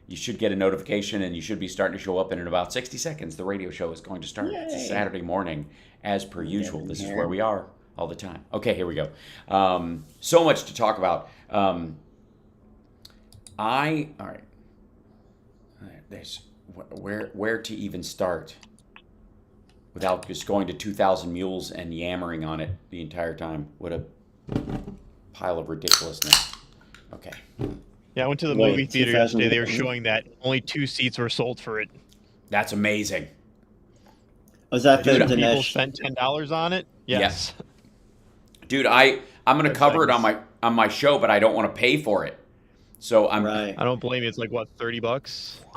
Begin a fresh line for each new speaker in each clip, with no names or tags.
you should get a notification, and you should be starting to show up. And in about 60 seconds, the radio show is going to start. It's a Saturday morning, as per usual. This is where we are all the time. Okay, here we go. So much to talk about. All right. There's where to even start without just going to 2,000 Mules and yammering on it the entire time. What a pile of ridiculousness. Okay.
Yeah, I went to the movie theater yesterday. They were showing that only 2 seats were sold for it.
That's amazing.
Was that the
people spent $10 on it? Yes.
Yeah. Dude, I'm going to cover it on my show, but I don't want to pay for it. So I'm
right.
I don't blame you. It's like, what, $30?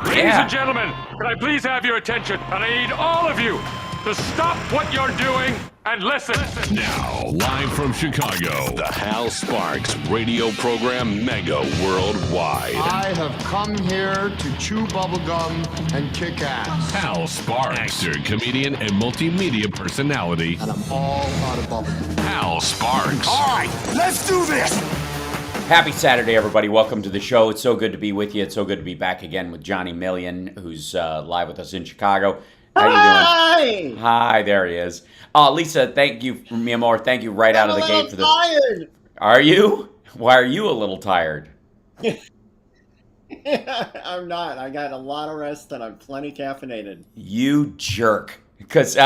Ladies and gentlemen, can I please have your attention? And I need all of you to stop what you're doing and listen.
Now, live from Chicago, the Hal Sparks radio program Mega Worldwide.
I have come here to chew bubblegum and kick ass.
Hal Sparks, actor, comedian, and multimedia personality.
And I'm all out of bubblegum.
Hal Sparks.
All right, let's do this.
Happy Saturday, everybody. Welcome to the show. It's so good to be with you. It's so good to be back again with Johnny Million, who's live with us in Chicago. How you doing? Hi, there he is. Lisa, thank you, mi amor. Thank you right out of the gate for the.
Tired.
Are you? Why are you a little tired?
I'm not. I got a lot of rest and I'm plenty caffeinated.
You jerk. Because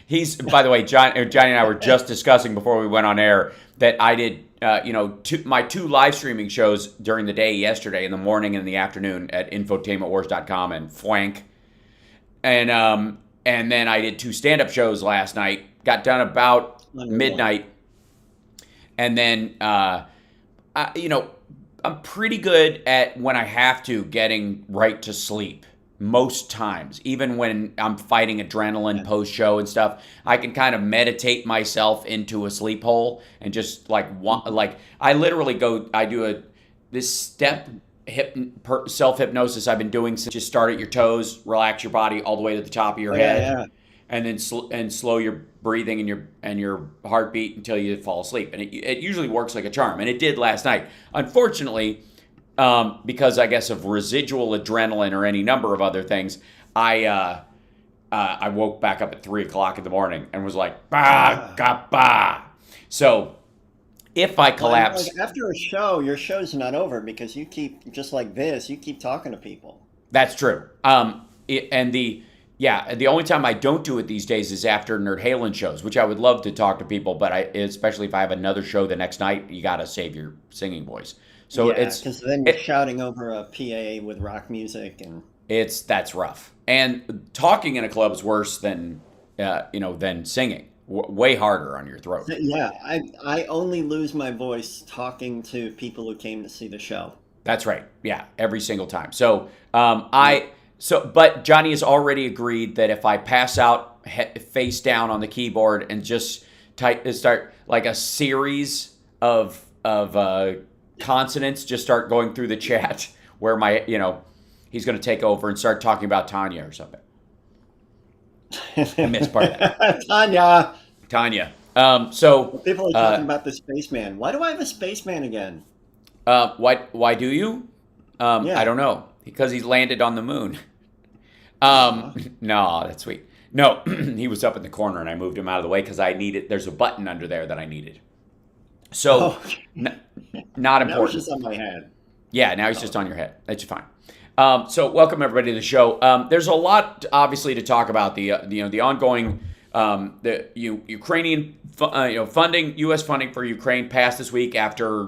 he's, by the way, Johnny and I were just discussing before we went on air that I did, my 2 live streaming shows during the day yesterday, in the morning and in the afternoon at infotainmentwars.com and Fwank. And then I did 2 stand-up shows last night. Got done about midnight. And then, I'm pretty good at, when I have to, getting right to sleep. Most times, even when I'm fighting adrenaline post-show and stuff, I can kind of meditate myself into a sleep hole and just I literally this step self-hypnosis I've been doing since. Just start at your toes, relax your body all the way to the top of your head, and then slow your breathing and your heartbeat until you fall asleep. And it usually works like a charm, and it did last night. Unfortunately, because I guess of residual adrenaline or any number of other things, I woke back up at 3 o'clock in the morning and was like, bah, ga, bah. So if I collapse...
after a show, your show's not over because you keep, just like this, you keep talking to people.
That's true. The only time I don't do it these days is after Nerd Halen shows, which I would love to talk to people, but especially if I have another show the next night, you got to save your singing voice. So
because then you're shouting over a PA with rock music, and
that's rough. And talking in a club is worse than singing. Way harder on your throat.
Yeah, I only lose my voice talking to people who came to see the show.
That's right. Yeah, every single time. So but Johnny has already agreed that if I pass out face down on the keyboard and just start like a series of consonants just start going through the chat where he's going to take over and start talking about Tanya or something. I missed part of that. Tanya. So
people are talking about the spaceman. Why do I have a spaceman again?
Why do you? I don't know. Because he's landed on the moon. No, that's sweet. No, he was up in the corner and I moved him out of the way because there's a button under there that I needed. So, not important. Now
he's just on my head.
Yeah, now he's just on your head. That's fine. So, welcome everybody to the show. There's a lot, obviously, to talk about. The ongoing Ukrainian funding, U.S. funding for Ukraine passed this week after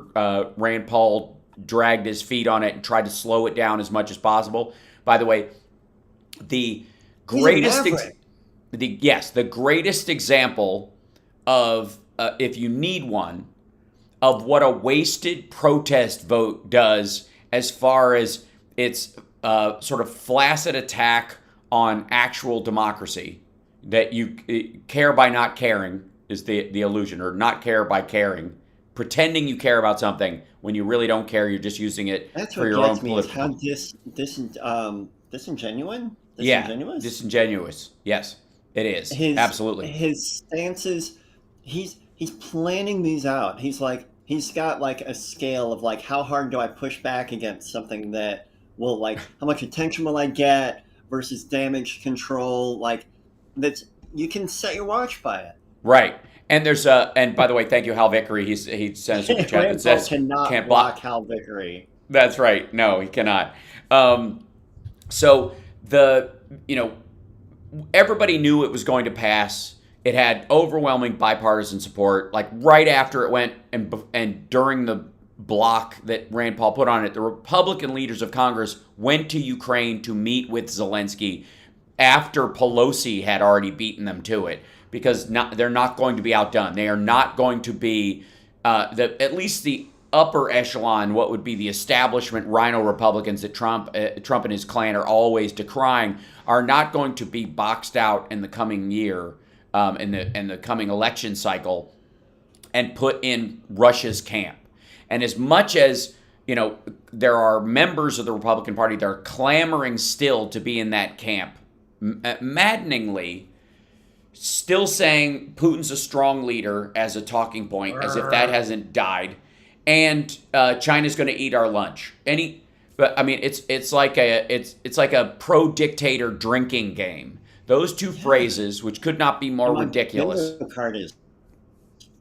Rand Paul dragged his feet on it and tried to slow it down as much as possible. By the way, the greatest example of if you need one, of what a wasted protest vote does as far as its sort of flaccid attack on actual democracy, that you care by not caring is the illusion, or not care by caring, pretending you care about something when you really don't care. You're just using it for your own political.
How disingenuous?
Yeah, disingenuous. Yes, it is. Absolutely.
His stances, he's planning these out. He's got like a scale of like, how hard do I push back against something that how much attention will I get versus damage control? Like, that's, you can set your watch by it.
Right. And and by the way, thank you, Hal Vickery. He sent a super chat that says
cannot
can't
block Hal Vickery.
That's right. No, he cannot. So everybody knew it was going to pass. It had overwhelming bipartisan support. Like right after it went and during the block that Rand Paul put on it, the Republican leaders of Congress went to Ukraine to meet with Zelensky after Pelosi had already beaten them to it, because they're not going to be outdone. They are not going to be at least the upper echelon, what would be the establishment Rhino Republicans that Trump and his clan are always decrying, are not going to be boxed out in the coming year, in the coming election cycle, and put in Russia's camp. And as much as there are members of the Republican Party that are clamoring still to be in that camp, maddeningly, still saying Putin's a strong leader as a talking point, as if that hasn't died, and China's going to eat our lunch. But I mean, it's like a pro-dictator drinking game. Those two phrases, which could not be more ridiculous.
The card is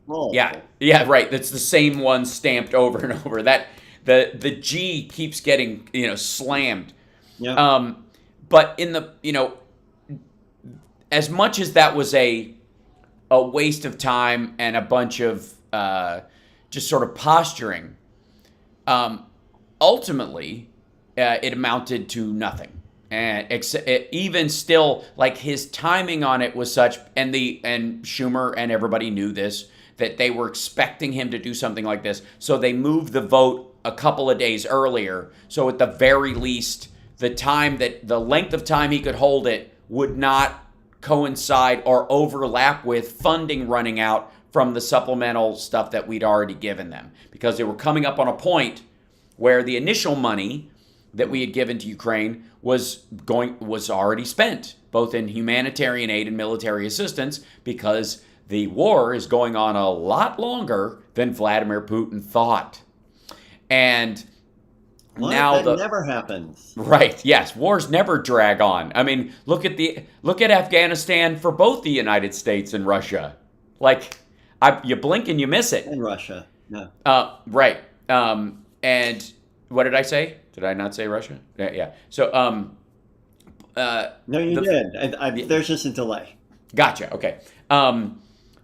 full.
Yeah, right. That's the same one stamped over and over. That the G keeps getting slammed.
Yeah.
But in the as much as that was a waste of time and a bunch of just sort of posturing, ultimately it amounted to nothing. And even still, like, his timing on it was such, and Schumer and everybody knew this, that they were expecting him to do something like this. So they moved the vote a couple of days earlier. So at the very least, the length of time he could hold it would not coincide or overlap with funding running out from the supplemental stuff that we'd already given them, because they were coming up on a point where the initial money that we had given to Ukraine was already spent, both in humanitarian aid and military assistance, because the war is going on a lot longer than Vladimir Putin thought. And now
that never happens.
Right. Yes. Wars never drag on. I mean, look at Afghanistan for both the United States and Russia. Like, you blink and you miss it.
And Russia. No.
Right. And what did I say? Did I not say Russia? Yeah. So,
no, you did. There's just a delay.
Gotcha. Okay.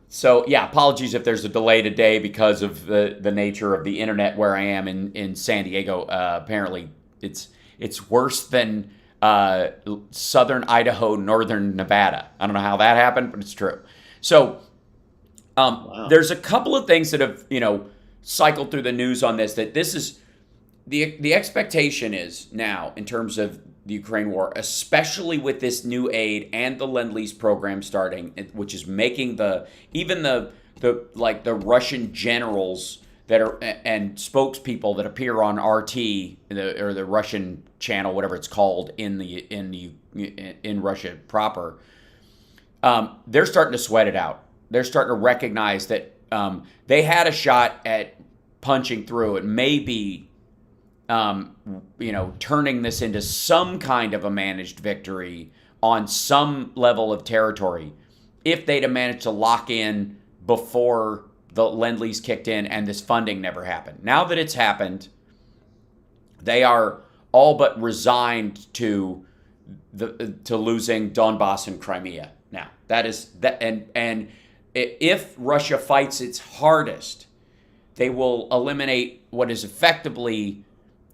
So yeah, apologies if there's a delay today because of the nature of the internet where I am in San Diego. Apparently, it's worse than southern Idaho, northern Nevada. I don't know how that happened, but it's true. So wow. There's a couple of things that have cycled through the news on this. That this is the expectation is now in terms of the Ukraine war, especially with this new aid and the Lend-Lease program starting, which is making the Russian generals that are and spokespeople that appear on RT or the Russian channel, whatever it's called in Russia proper, they're starting to sweat it out. They're starting to recognize that they had a shot at punching through. It may be turning this into some kind of a managed victory on some level of territory if they'd have managed to lock in before the Lend-Lease kicked in and this funding never happened. Now that it's happened, they are all but resigned to losing Donbass and Crimea. Now, and if Russia fights its hardest, they will eliminate what is effectively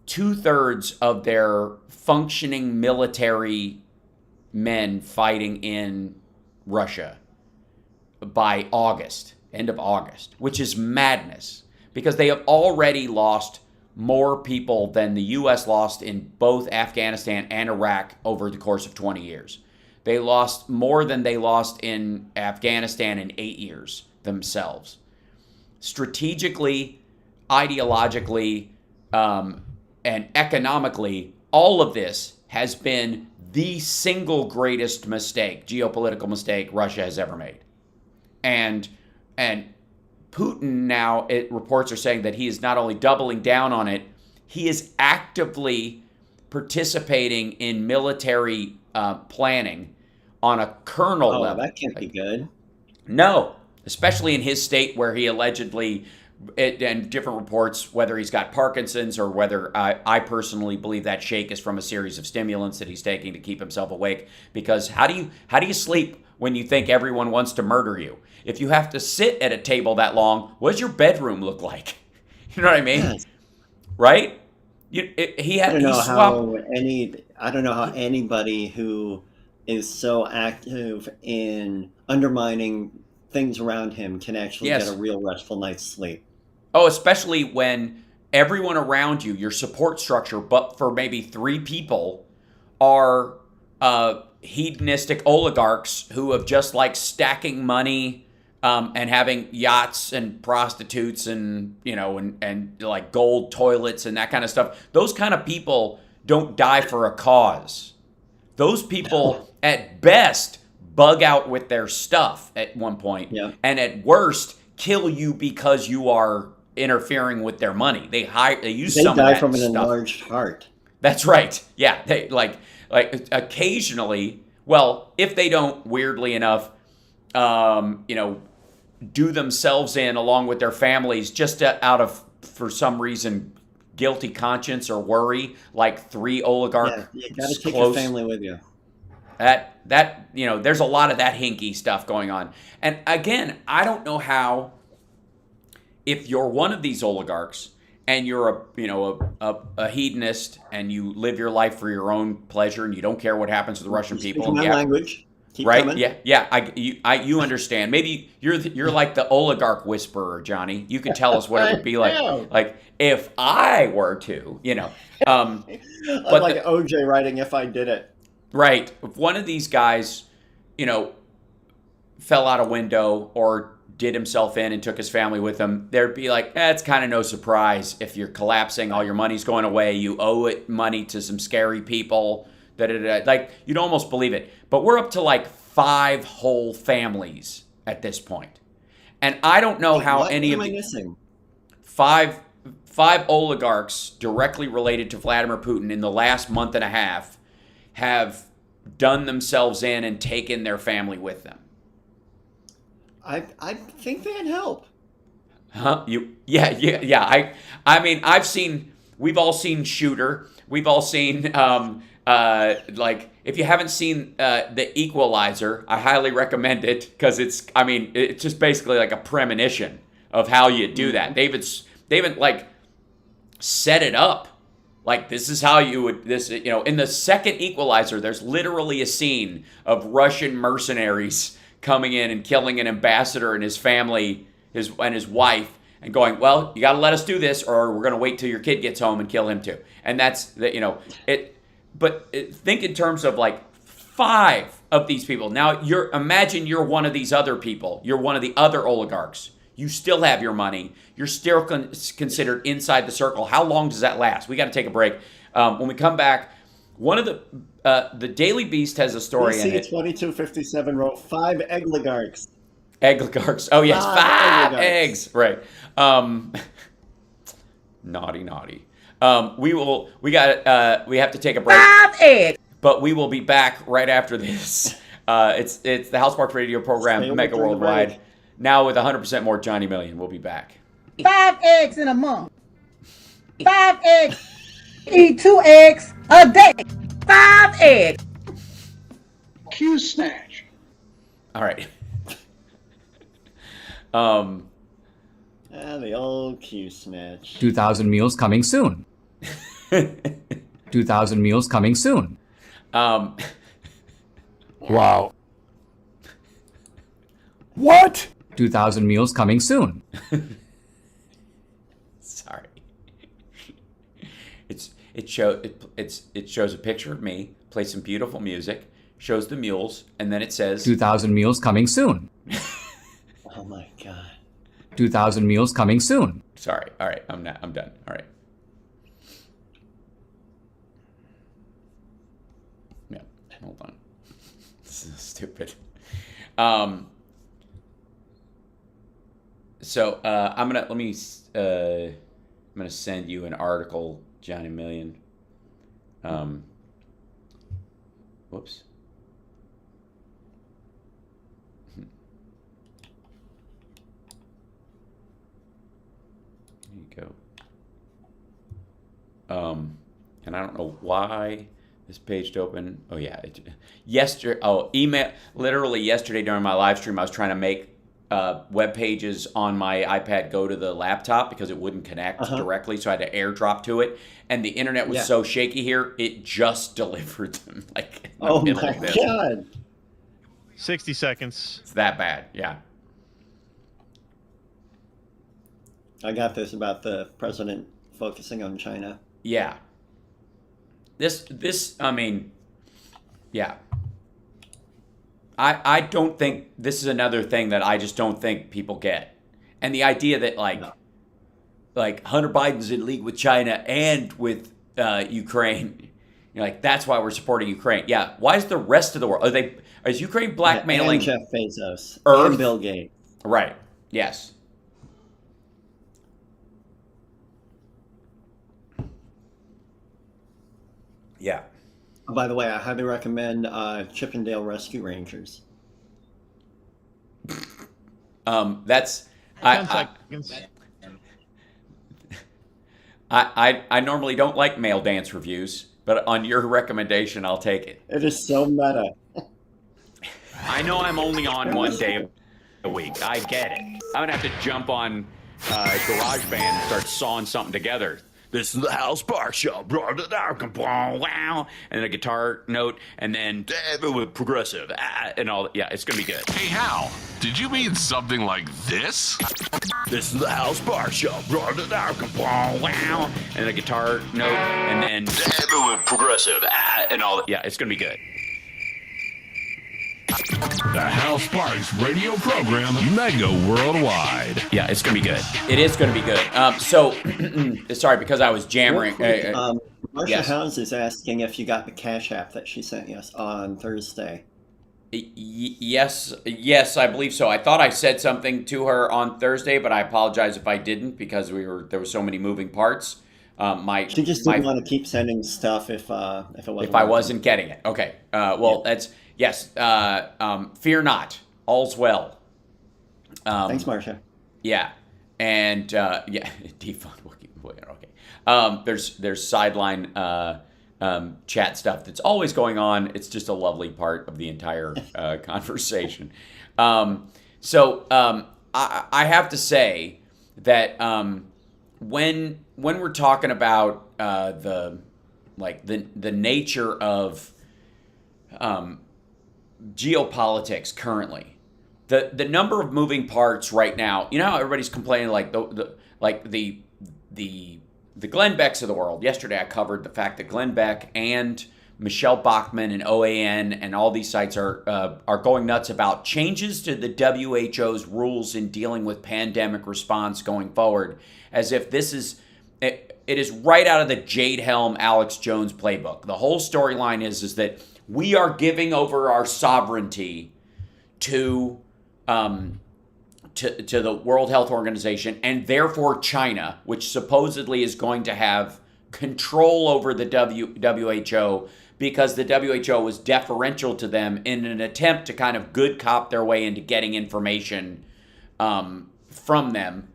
2/3 of their functioning military men fighting in Russia by end of August, which is madness, because they have already lost more people than the U.S. lost in both Afghanistan and Iraq over the course of 20 years. They lost more than they lost in Afghanistan in 8 years themselves. Strategically, ideologically, and economically, all of this has been the single greatest geopolitical mistake Russia has ever made. And Putin now, reports are saying that he is not only doubling down on it, he is actively participating in military planning on a colonel level.
That can't be good.
No, especially in his state where he allegedly, and different reports, whether he's got Parkinson's or whether I personally believe that shake is from a series of stimulants that he's taking to keep himself awake. Because how do you sleep when you think everyone wants to murder you? If you have to sit at a table that long, what does your bedroom look like? You know what I mean?
Yes.
Right?
I don't know how anybody who is so active in undermining things around him can actually get a real restful night's sleep.
Oh, especially when everyone around you, your support structure, but for maybe 3 people, are hedonistic oligarchs who have just like stacking money and having yachts and prostitutes and, you know, and like gold toilets and that kind of stuff. Those kind of people don't die for a cause. Those people at best bug out with their stuff at one point, and at worst kill you because you are interfering with their money. They use some of that
die from an
stuff.
enlarged heart.
That's right. Yeah, they like occasionally. Well, if they don't, weirdly enough, do themselves in along with their families just out of, for some reason, guilty conscience or worry, like 3 oligarchs.
Yeah, you got to take your family with you.
That there's a lot of that hinky stuff going on. And again, I don't know how, if you're one of these oligarchs and you're a hedonist and you live your life for your own pleasure and you don't care what happens to the Russian people.
My language. Keep
right?
coming.
Yeah. You understand. Maybe you're like the oligarch whisperer, Johnny. You could tell us what it would be like. Like if I were to,
I'm like OJ writing "If I Did It."
Right. If one of these guys, fell out a window or did himself in and took his family with him, there'd be like, it's kind of no surprise if you're collapsing, all your money's going away, you owe it money to some scary people. Like, you'd almost believe it. But we're up to like 5 whole families at this point. And I don't know how any of the
missing?
5 oligarchs directly related to Vladimir Putin in the last month and a half have done themselves in and taken their family with them.
I think they'd help.
Huh? Yeah. I mean, we've all seen Shooter. We've all seen, like, if you haven't seen The Equalizer, I highly recommend it because it's just basically like a premonition of how you do that. They haven't like set it up. Like, this is how you would, in the second Equalizer, there's literally a scene of Russian mercenaries coming in and killing an ambassador and his family, and his wife, and going, well, you got to let us do this or we're going to wait till your kid gets home and kill him too. And that's, but think in terms of like 5 of these people. Now, imagine you're one of these other people. You're one of the other oligarchs. You still have your money. You're still considered inside the circle. How long does that last? We got to take a break. When we come back, one of the Daily Beast has a story in it.
2257 wrote 5 eggligarchs.
Eggligarchs. Oh yes, 5 eggs. Right. Naughty. We have to take a break.
5 eggs.
But we will be back right after this. It's the House Sparks Radio program, Megaworldwide. Now with 100% more Johnny Million. We'll be back.
5 eggs in a month. 5 eggs. Eat 2 eggs a day. 5 eggs.
Q snatch.
All right.
The old Q snatch.
2,000 meals coming soon. 2,000 meals coming soon.
Wow. What?
2,000 meals coming soon.
Sorry. It shows a picture of me, plays some beautiful music, shows the mules, and then it says
2,000 meals coming soon.
Oh my god.
2,000 meals coming soon.
Sorry. All right. I'm done. All right. Yeah. Hold on. This is stupid. So I'm gonna send you an article, Johnny Million. Whoops. There you go. And I don't know why this page open. Oh yeah, literally yesterday during my live stream, I was trying to make web pages on my iPad go to the laptop because it wouldn't connect directly, so I had to airdrop to it. And the internet was so shaky here, it just delivered them like.
Oh my god!
60 seconds.
It's that bad, yeah.
I got this about the president focusing on China.
Yeah. This, I mean, yeah. I don't think this is another thing that I just don't think people get. And the idea that like Hunter Biden's in league with China and with Ukraine, like that's why we're supporting Ukraine. Yeah, why is the rest of the world? Is Ukraine blackmailing
and Jeff Bezos
Earth?
And Bill Gates?
Right. Yes. Yeah.
Oh, by the way, I highly recommend Chippendale Rescue Rangers.
That's I normally don't like male dance reviews, but on your recommendation, I'll take it.
It is so meta.
I know I'm only on one day a week. I get it. I'm gonna have to jump on GarageBand and start sawing something together. This is the Hal Sparks Show. Wow. And then a guitar note, and then progressive, and all. Yeah, it's going to be good.
Hey, Hal, did you mean something like this?
This is the Hal Sparks Show. Wow. And then a guitar note, and then progressive, and all. Yeah, it's going to be good.
The Hal Sparks radio program, Mega Worldwide.
Yeah, it's going to be good. It is going to be good. So, sorry, because I was jammering.
Marsha Hounds is asking if you got the Cash App that she sent us on Thursday.
Yes, I believe so. I thought I said something to her on Thursday, but I apologize if I didn't because there were so many moving parts.
She just didn't want to keep sending stuff if
I wasn't getting it. Okay. That's. Yes, fear not, all's well.
Thanks, Marsha.
Yeah, and defund. Okay. There's sideline chat stuff that's always going on. It's just a lovely part of the entire conversation. So I have to say that when we're talking about the nature of geopolitics currently, the number of moving parts right now, you know how everybody's complaining the Glenn Becks of the world. Yesterday I covered the fact that Glenn Beck and Michelle Bachmann and OAN and all these sites are going nuts about changes to the WHO's rules in dealing with pandemic response going forward, as if this is it is right out of the Jade Helm Alex Jones playbook. The whole storyline is that we are giving over our sovereignty to the World Health Organization, and therefore China, which supposedly is going to have control over the WHO because the WHO was deferential to them in an attempt to kind of good cop their way into getting information from them.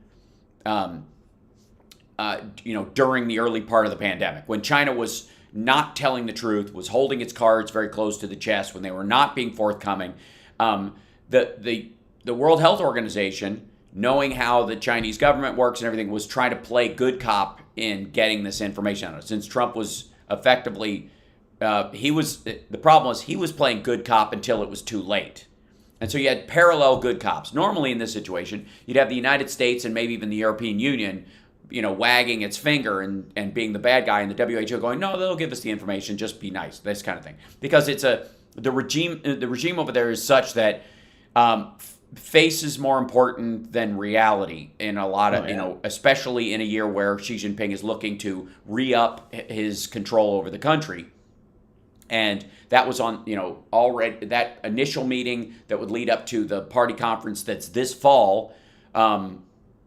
During the early part of the pandemic, when China was not telling the truth, was holding its cards very close to the chest, when they were not being forthcoming, the World Health Organization, knowing how the Chinese government works and everything, was trying to play good cop in getting this information out. Since Trump was effectively, the problem was he was playing good cop until it was too late. And so you had parallel good cops. Normally in this situation, you'd have the United States and maybe even the European Union, wagging its finger and being the bad guy, and the WHO going, no, they'll give us the information, just be nice, this kind of thing. Because the regime over there is such that face is more important than reality in a lot of, especially in a year where Xi Jinping is looking to re-up his control over the country. And that was on, already that initial meeting that would lead up to the party conference that's this fall.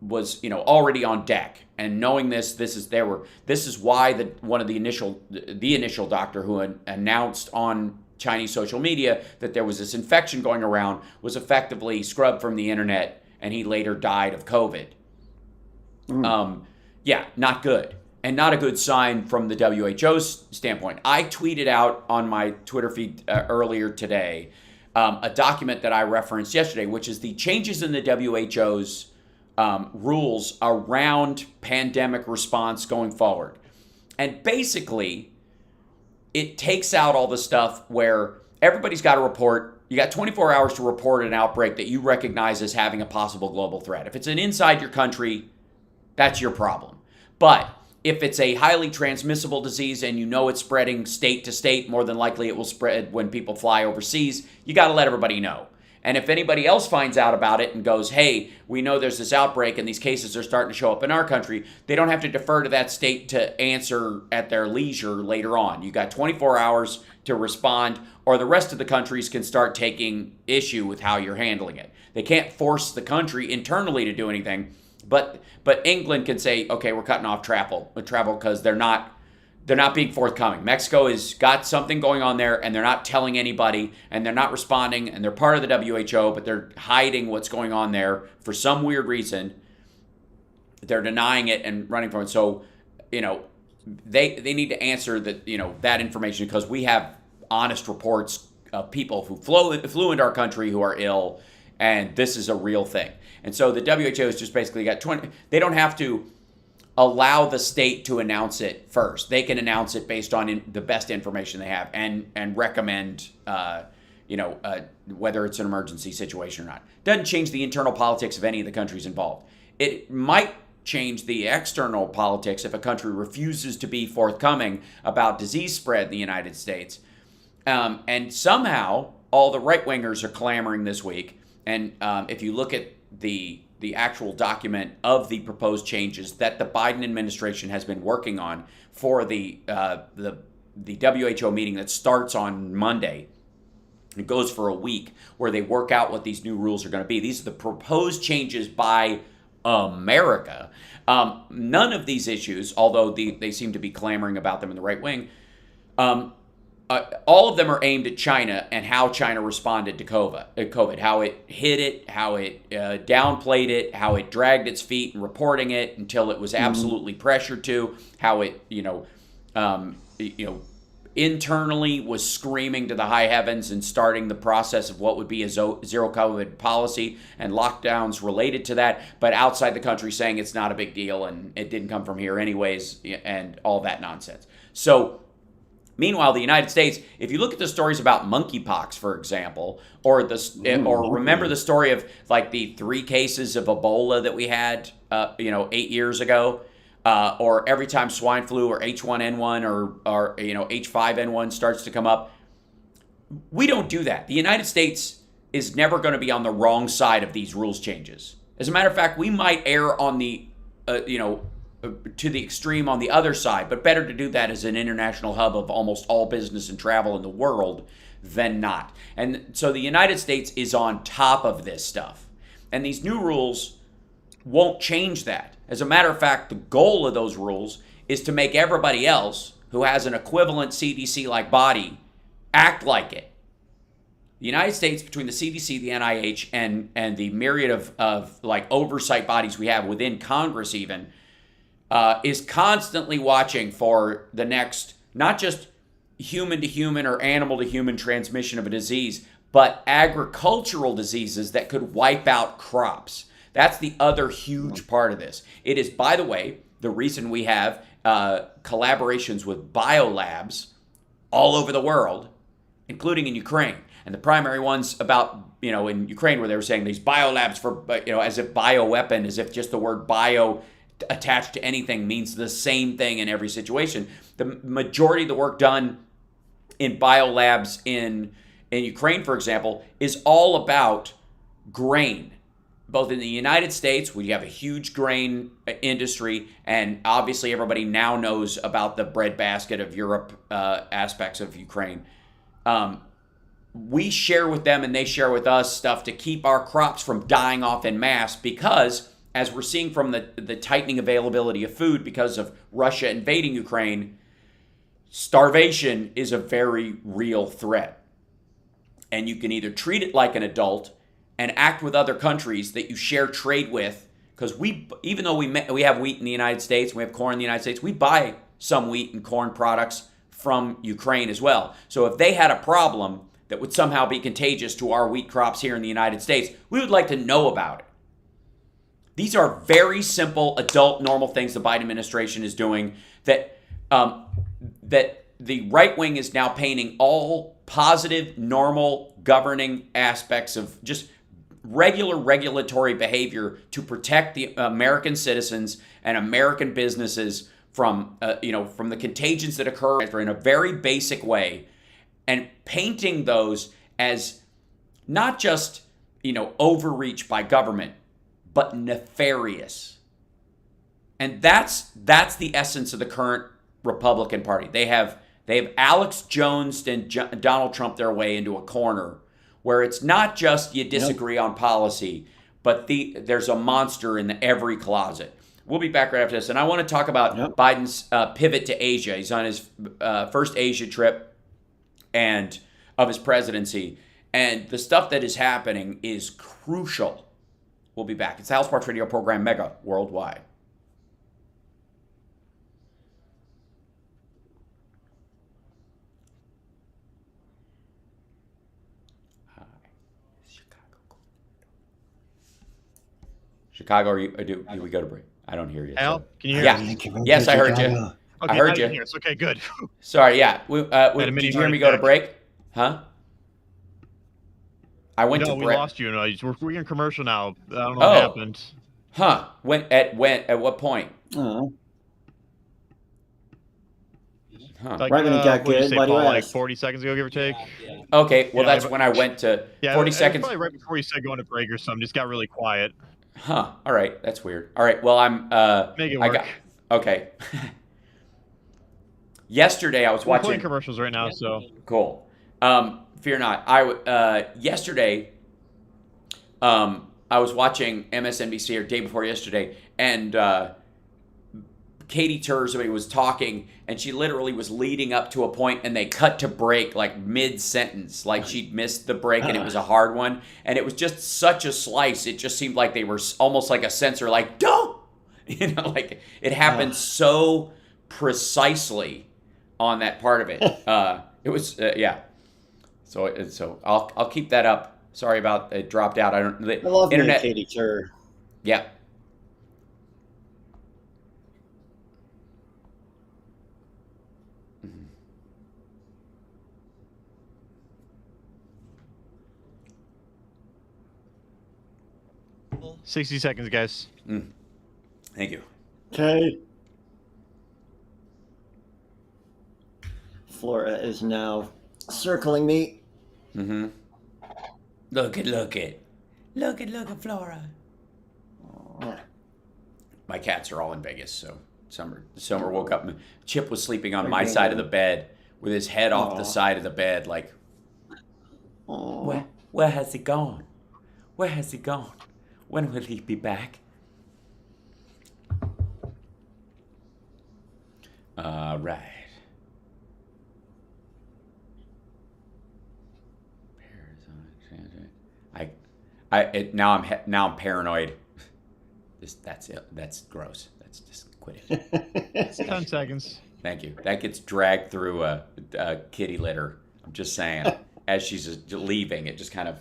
was already on deck, and knowing this is why the initial doctor who announced on Chinese social media that there was this infection going around was effectively scrubbed from the internet, and he later died of COVID. Yeah, not good. And not a good sign from the WHO's standpoint. I tweeted out on my Twitter feed earlier today a document that I referenced yesterday, which is the changes in the WHO's rules around pandemic response going forward. And basically, it takes out all the stuff where everybody's got to report. You got 24 hours to report an outbreak that you recognize as having a possible global threat. If it's an inside your country, that's your problem. But if it's a highly transmissible disease and it's spreading state to state, more than likely it will spread when people fly overseas, you got to let everybody know. And if anybody else finds out about it and goes, hey, we know there's this outbreak and these cases are starting to show up in our country, they don't have to defer to that state to answer at their leisure later on. You got 24 hours to respond, or the rest of the countries can start taking issue with how you're handling it. They can't force the country internally to do anything, but England can say, okay, we're cutting off travel because they're not being forthcoming. Mexico has got something going on there, and they're not telling anybody, and they're not responding, and they're part of the WHO, but they're hiding what's going on there for some weird reason. They're denying it and running from it. So, they need to answer that, that information, because we have honest reports of people who flew into our country who are ill, and this is a real thing. And so the WHO has just basically got 20. They don't have to allow the state to announce it first. They can announce it based on the best information they have and recommend, whether it's an emergency situation or not. Doesn't change the internal politics of any of the countries involved. It might change the external politics if a country refuses to be forthcoming about disease spread in the United States. And somehow all the right-wingers are clamoring this week. And if you look at the actual document of the proposed changes that the Biden administration has been working on for the WHO meeting that starts on Monday. It goes for a week where they work out what these new rules are going to be. These are the proposed changes by America. None of these issues, although they seem to be clamoring about them in the right wing, all of them are aimed at China and how China responded to COVID, how it hid it, how it downplayed it, how it dragged its feet in reporting it until it was absolutely pressured to, how it, internally was screaming to the high heavens and starting the process of what would be a zero COVID policy and lockdowns related to that, but outside the country saying it's not a big deal and it didn't come from here anyways, and all that nonsense. So, meanwhile, the United States, if you look at the stories about monkeypox, for example, or remember the story of like the 3 cases of Ebola that we had, 8 years ago, or every time swine flu or H1N1 or H5N1 starts to come up, we don't do that. The United States is never going to be on the wrong side of these rules changes. As a matter of fact, we might err on the, to the extreme on the other side, but better to do that as an international hub of almost all business and travel in the world than not. And so the United States is on top of this stuff. And these new rules won't change that. As a matter of fact, the goal of those rules is to make everybody else who has an equivalent CDC-like body act like it. The United States, between the CDC, the NIH, and the myriad of like oversight bodies we have within Congress even, is constantly watching for the next, not just human-to-human or animal-to-human transmission of a disease, but agricultural diseases that could wipe out crops. That's the other huge part of this. It is, by the way, the reason we have collaborations with biolabs all over the world, including in Ukraine. And the primary ones about, in Ukraine where they were saying these biolabs for, as if bioweapon, as if just the word bio attached to anything means the same thing in every situation. The majority of the work done in biolabs in Ukraine, for example, is all about grain. Both in the United States, we have a huge grain industry, and obviously everybody now knows about the breadbasket of Europe aspects of Ukraine. We share with them and they share with us stuff to keep our crops from dying off en masse because as we're seeing from the tightening availability of food because of Russia invading Ukraine, starvation is a very real threat. And you can either treat it like an adult and act with other countries that you share trade with, because even though we have wheat in the United States, we have corn in the United States, we buy some wheat and corn products from Ukraine as well. So if they had a problem that would somehow be contagious to our wheat crops here in the United States, we would like to know about it. These are very simple, adult, normal things the Biden administration is doing that that the right wing is now painting all positive, normal governing aspects of just regular regulatory behavior to protect the American citizens and American businesses from from the contagions that occur in a very basic way, and painting those as not just overreach by government, but nefarious. And that's the essence of the current Republican Party. They have Alex Jones and Donald Trump their way into a corner where it's not just you disagree on policy, but there's a monster in every closet. We'll be back right after this. And I want to talk about Biden's pivot to Asia. He's on his first Asia trip and of his presidency. And the stuff that is happening is crucial. We'll be back. It's the Hal Sparks radio program, Mega Worldwide. Chicago, do we go to break? I don't hear you.
Al, can you hear
me? Yes, I heard you.
Okay,
I heard you.
It's okay, good.
Sorry, yeah. Did you hear me go to break? Huh? I went to break.
No, we lost you. We're in commercial now. I don't know what happened.
Huh? At what point?
Oh.
Huh.
Right when it got good. Why do you ask?
Like 40 seconds ago, give or take.
Okay, well that's when I went to 40 seconds.
Probably right before you said going to break or something. Just got really quiet.
Huh. All right, that's weird. All right, well I'm
make it work.
Okay. Yesterday I was watching
playing commercials right now, so
cool. Fear not. Yesterday I was watching MSNBC or day before yesterday, and Katie Tur, somebody was talking, and she literally was leading up to a point, and they cut to break like mid-sentence, like she'd missed the break, and it was a hard one, and it was just such a slice. It just seemed like they were almost like a censor, like don't, like it happened so precisely on that part of it. It was yeah. So I'll keep that up. Sorry about it dropped out. I love internet.
Katie Tur.
Yeah. Mm-hmm.
60 seconds, guys.
Thank you.
Okay. Flora is now circling me.
Mm-hmm. Look at Flora. My cats are all in Vegas, so Summer woke up and Chip was sleeping on my side of the bed with his head off the side of the bed, like, where has he gone? Where has he gone? When will he be back? All right. Now I'm paranoid. That's it. That's gross. That's just quit it.
10 seconds.
Thank you. That gets dragged through a kitty litter. I'm just saying. As she's leaving, it just kind of.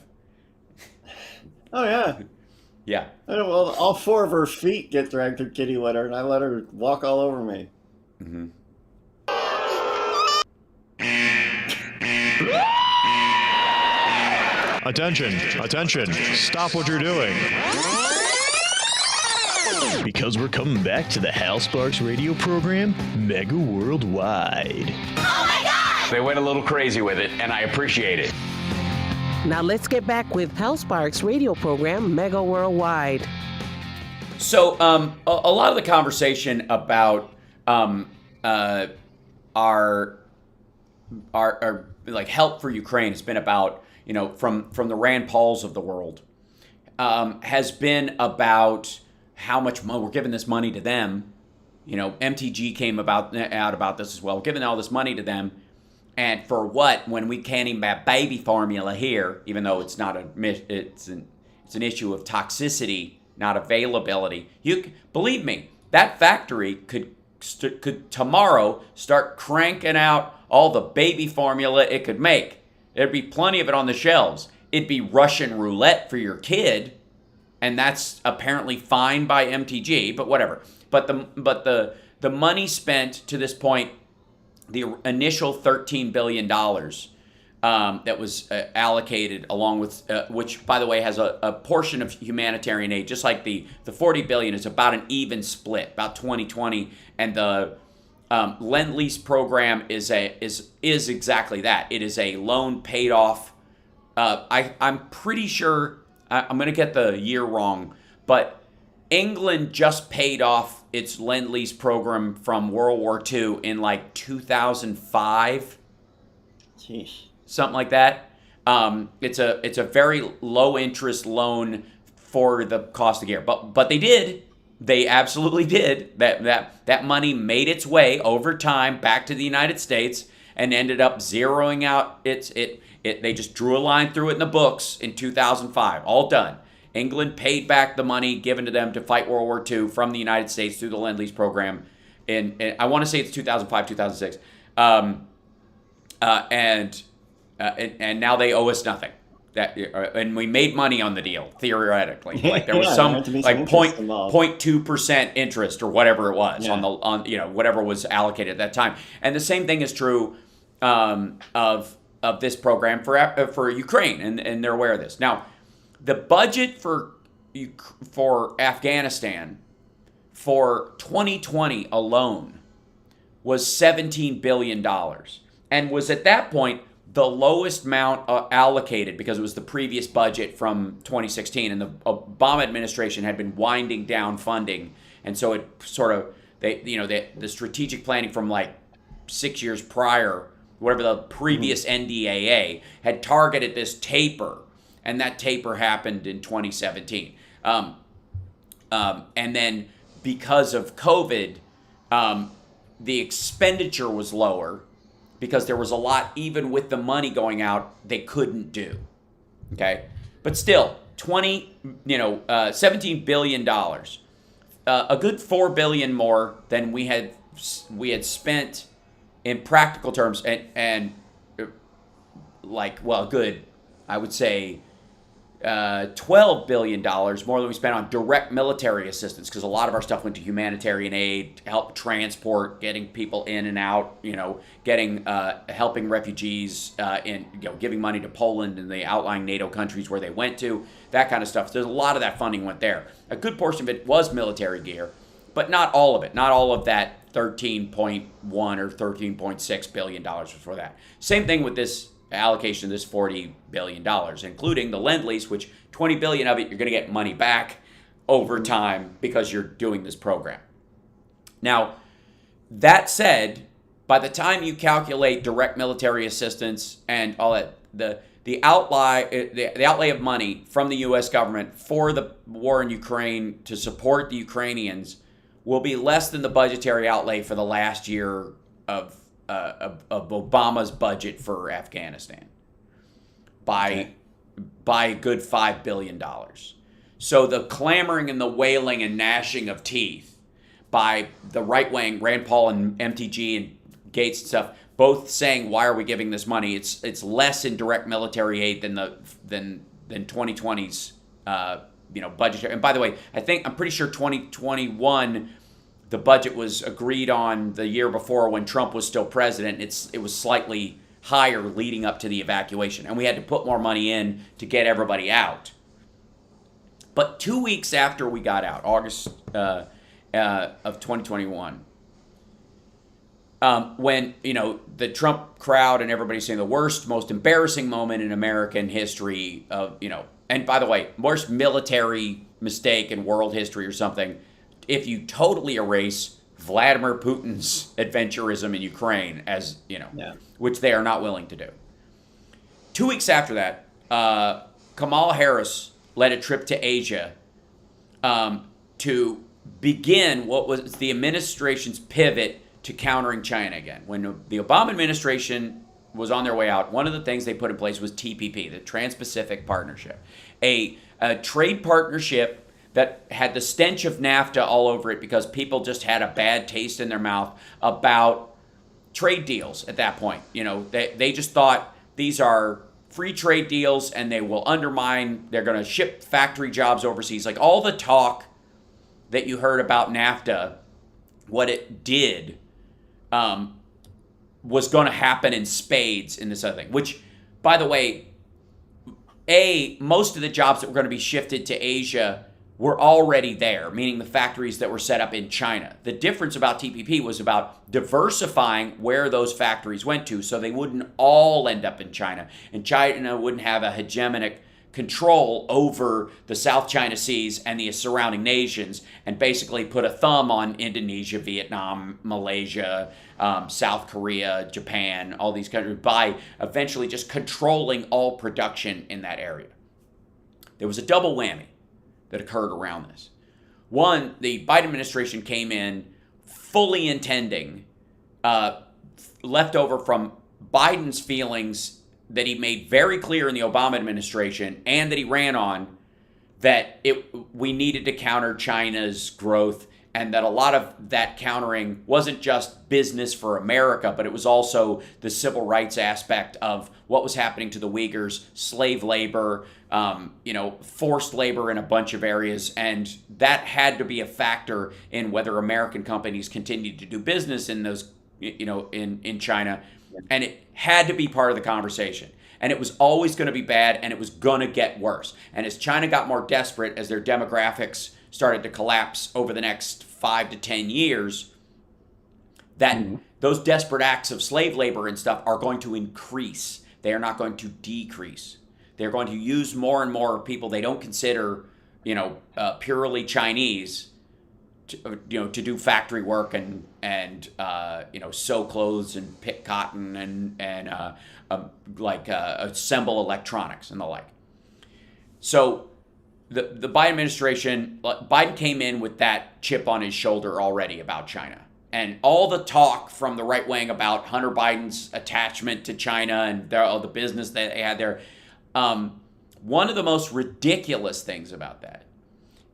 Oh yeah.
Yeah.
Well, all four of her feet get dragged through kitty litter, and I let her walk all over me.
Mm-hmm.
Attention, stop what you're doing. Because we're coming back to the Hal Sparks radio program, Mega Worldwide.
Oh my God!
They went a little crazy with it, and I appreciate it.
Now let's get back with Hal Sparks radio program, Mega Worldwide.
So a lot of the conversation about our like help for Ukraine has been about, from the Rand Pauls of the world, has been about how much money we're giving this money to them. You know, MTG came out about this as well. We're giving all this money to them, and for what? When we can't even have baby formula here, even though it's not it's an issue of toxicity, not availability. Believe me, that factory could tomorrow start cranking out all the baby formula it could make. There'd be plenty of it on the shelves. It'd be Russian roulette for your kid, and that's apparently fine by MTG, but whatever. But the money spent to this point, the initial $13 billion that was allocated, along with which, by the way, has a portion of humanitarian aid, just like the $40 billion is about an even split, about 2020, and the Lend-Lease program is exactly that. It is a loan paid off. I'm pretty sure I'm going to get the year wrong, but England just paid off its Lend-Lease program from World War II in like 2005.
Jeez.
Something like that. It's a very low interest loan for the cost of gear, but they did. They absolutely did. That money made its way over time back to the United States and ended up zeroing out they just drew a line through it in the books in 2005. All done. England paid back the money given to them to fight World War II from the United States through the Lend-Lease program. And I want to say it's 2005, 2006. And now they owe us nothing. And we made money on the deal, theoretically. Like there was some like 0.2% interest or whatever it was on whatever was allocated at that time. And the same thing is true of this program for Ukraine, and they're aware of this. Now, the budget for Afghanistan for 2020 alone was $17 billion, and was at that point the lowest amount allocated because it was the previous budget from 2016, and the Obama administration had been winding down funding, and so it sort of the strategic planning from like 6 years prior, whatever the previous NDAA had targeted this taper, and that taper happened in 2017, and then because of COVID, the expenditure was lower. Because there was a lot, even with the money going out, they couldn't do. Okay, but still, $17 billion, a good $4 billion more than we had spent in practical terms, and good, I would say, $12 billion more than we spent on direct military assistance, because a lot of our stuff went to humanitarian aid, to help transport, getting people in and out, helping refugees, giving money to Poland and the outlying NATO countries where they went to, that kind of stuff. There's a lot of that funding went there. A good portion of it was military gear, but not all of it. Not all of that $13.1 or $13.6 billion was for that. Same thing with this allocation of this $40 billion, including the Lend-Lease, which $20 billion of it, you're going to get money back over time because you're doing this program. Now, that said, by the time you calculate direct military assistance and all that, the outlay of money from the U.S. government for the war in Ukraine to support the Ukrainians will be less than the budgetary outlay for the last year of Obama's budget for Afghanistan by a good $5 billion. So the clamoring and the wailing and gnashing of teeth by the right wing, Rand Paul and MTG and Gates and stuff, both saying, why are we giving this money? It's less in direct military aid than 2020's budgetary. And by the way, I'm pretty sure 2021 the budget was agreed on the year before when Trump was still president. It was slightly higher leading up to the evacuation, and we had to put more money in to get everybody out. But 2 weeks after we got out, August of 2021, when the Trump crowd and everybody's saying the worst, most embarrassing moment in American history and by the way, worst military mistake in world history or something, if you totally erase Vladimir Putin's adventurism in Ukraine, which they are not willing to do. 2 weeks after that, Kamala Harris led a trip to Asia to begin what was the administration's pivot to countering China again. When the Obama administration was on their way out, one of the things they put in place was TPP, the Trans-Pacific Partnership, a trade partnership that had the stench of NAFTA all over it because people just had a bad taste in their mouth about trade deals at that point. You know, they just thought these are free trade deals and they will undermine, they're going to ship factory jobs overseas. Like all the talk that you heard about NAFTA, what it did was going to happen in spades in this other thing, which, by the way, most of the jobs that were going to be shifted to Asia were already there, meaning the factories that were set up in China. The difference about TPP was about diversifying where those factories went to so they wouldn't all end up in China. And China wouldn't have a hegemonic control over the South China Seas and the surrounding nations and basically put a thumb on Indonesia, Vietnam, Malaysia, South Korea, Japan, all these countries by eventually just controlling all production in that area. There was a double whammy that occurred around this. One, the Biden administration came in fully intending, left over from Biden's feelings that he made very clear in the Obama administration and that he ran on, that we needed to counter China's growth, and that a lot of that countering wasn't just business for America, but it was also the civil rights aspect of what was happening to the Uyghurs, slave labor, forced labor in a bunch of areas, and that had to be a factor in whether American companies continued to do business in those, in China, and it had to be part of the conversation. And it was always going to be bad, and it was going to get worse. And as China got more desperate, as their demographics started to collapse over the next 5 to 10 years, that those desperate acts of slave labor and stuff are going to increase. They are not going to decrease. They're going to use more and more people they don't consider, purely Chinese, to do factory work and sew clothes and pick cotton and assemble electronics and the like. So the Biden administration, Biden came in with that chip on his shoulder already about China. And all the talk from the right wing about Hunter Biden's attachment to China and all the business that they had there, one of the most ridiculous things about that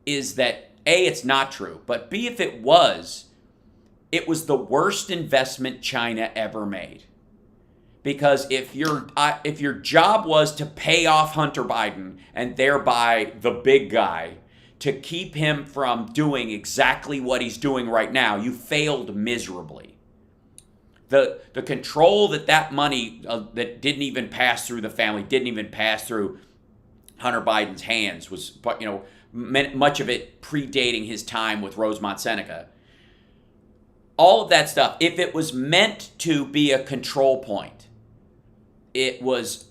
is that A, it's not true, but B, if it was the worst investment China ever made. Because if your job was to pay off Hunter Biden and thereby the big guy, to keep him from doing exactly what he's doing right now, you failed miserably. The control that money that didn't even pass through the family, didn't even pass through Hunter Biden's hands, was much of it predating his time with Rosemont Seneca. All of that stuff, if it was meant to be a control point, it was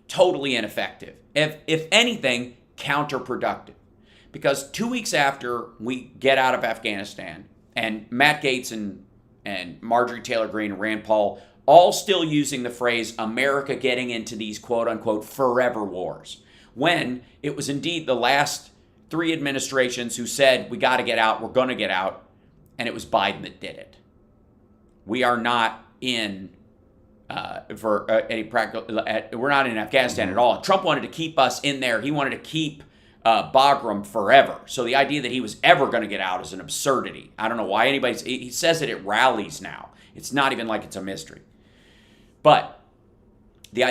totally ineffective. If anything, counterproductive. Because 2 weeks after we get out of Afghanistan, and Matt Gaetz and Marjorie Taylor Greene and Rand Paul all still using the phrase America getting into these quote-unquote forever wars, when it was indeed the last 3 administrations who said, we got to get out, we're going to get out, and it was Biden that did it. We are not in any practical. We're not in Afghanistan at all. Trump wanted to keep us in there. He wanted to keep Bagram forever. So the idea that he was ever going to get out is an absurdity. I don't know why he says it at rallies now. It's not even like it's a mystery. But the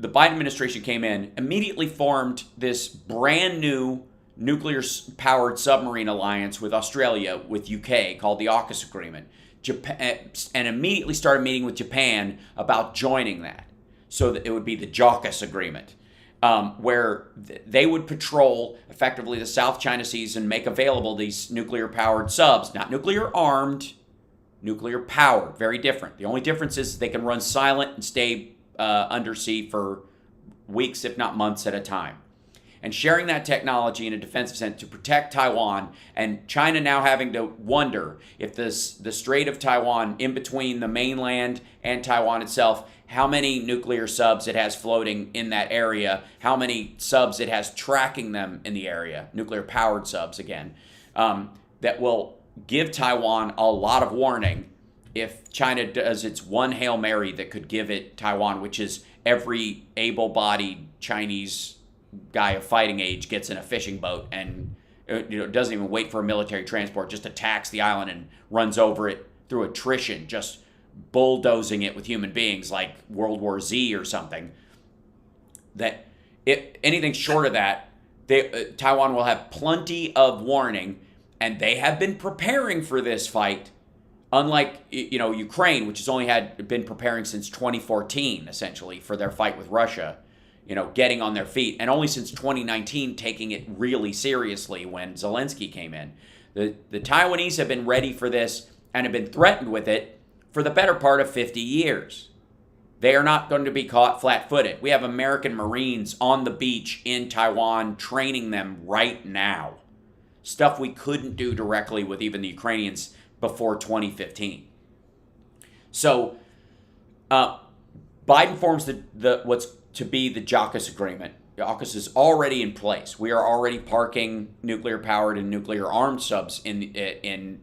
Biden administration came in, immediately formed this brand new nuclear-powered submarine alliance with Australia, with UK, called the AUKUS Agreement, Japan, and immediately started meeting with Japan about joining that, so that it would be the JAUKUS Agreement, where they would patrol effectively the South China Seas and make available these nuclear-powered subs, not nuclear-armed, nuclear-powered, very different. The only difference is they can run silent and stay undersea for weeks, if not months at a time. And sharing that technology in a defensive sense to protect Taiwan, and China now having to wonder if the Strait of Taiwan in between the mainland and Taiwan itself how many nuclear subs it has floating in that area, how many subs it has tracking them in the area, nuclear-powered subs again, that will give Taiwan a lot of warning if China does its one Hail Mary that could give it Taiwan, which is every able-bodied Chinese guy of fighting age gets in a fishing boat and doesn't even wait for a military transport, just attacks the island and runs over it through attrition, just bulldozing it with human beings like World War Z or something. That if anything short of that, Taiwan will have plenty of warning, and they have been preparing for this fight. Unlike Ukraine, which has only been preparing since 2014, essentially, for their fight with Russia, getting on their feet, and only since 2019 taking it really seriously when Zelensky came in. The Taiwanese have been ready for this and have been threatened with it for the better part of 50 years. They are not going to be caught flat-footed. We have American Marines on the beach in Taiwan training them right now. Stuff we couldn't do directly with even the Ukrainians before 2015. So, Biden forms what's to be the AUKUS agreement. AUKUS is already in place. We are already parking nuclear-powered and nuclear-armed subs in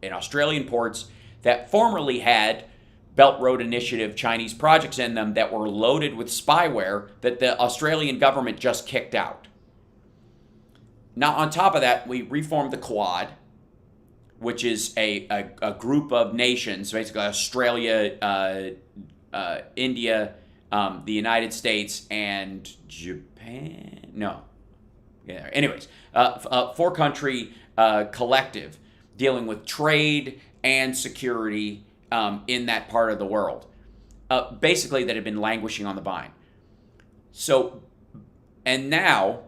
Australian ports that formerly had Belt Road Initiative Chinese projects in them that were loaded with spyware that the Australian government just kicked out. Now, on top of that, we reformed the Quad, which is a group of nations, basically Australia, India, the United States, and Japan. No. Yeah. Anyways, 4-country collective dealing with trade and security in that part of the world. Basically, that had been languishing on the vine. So, and now,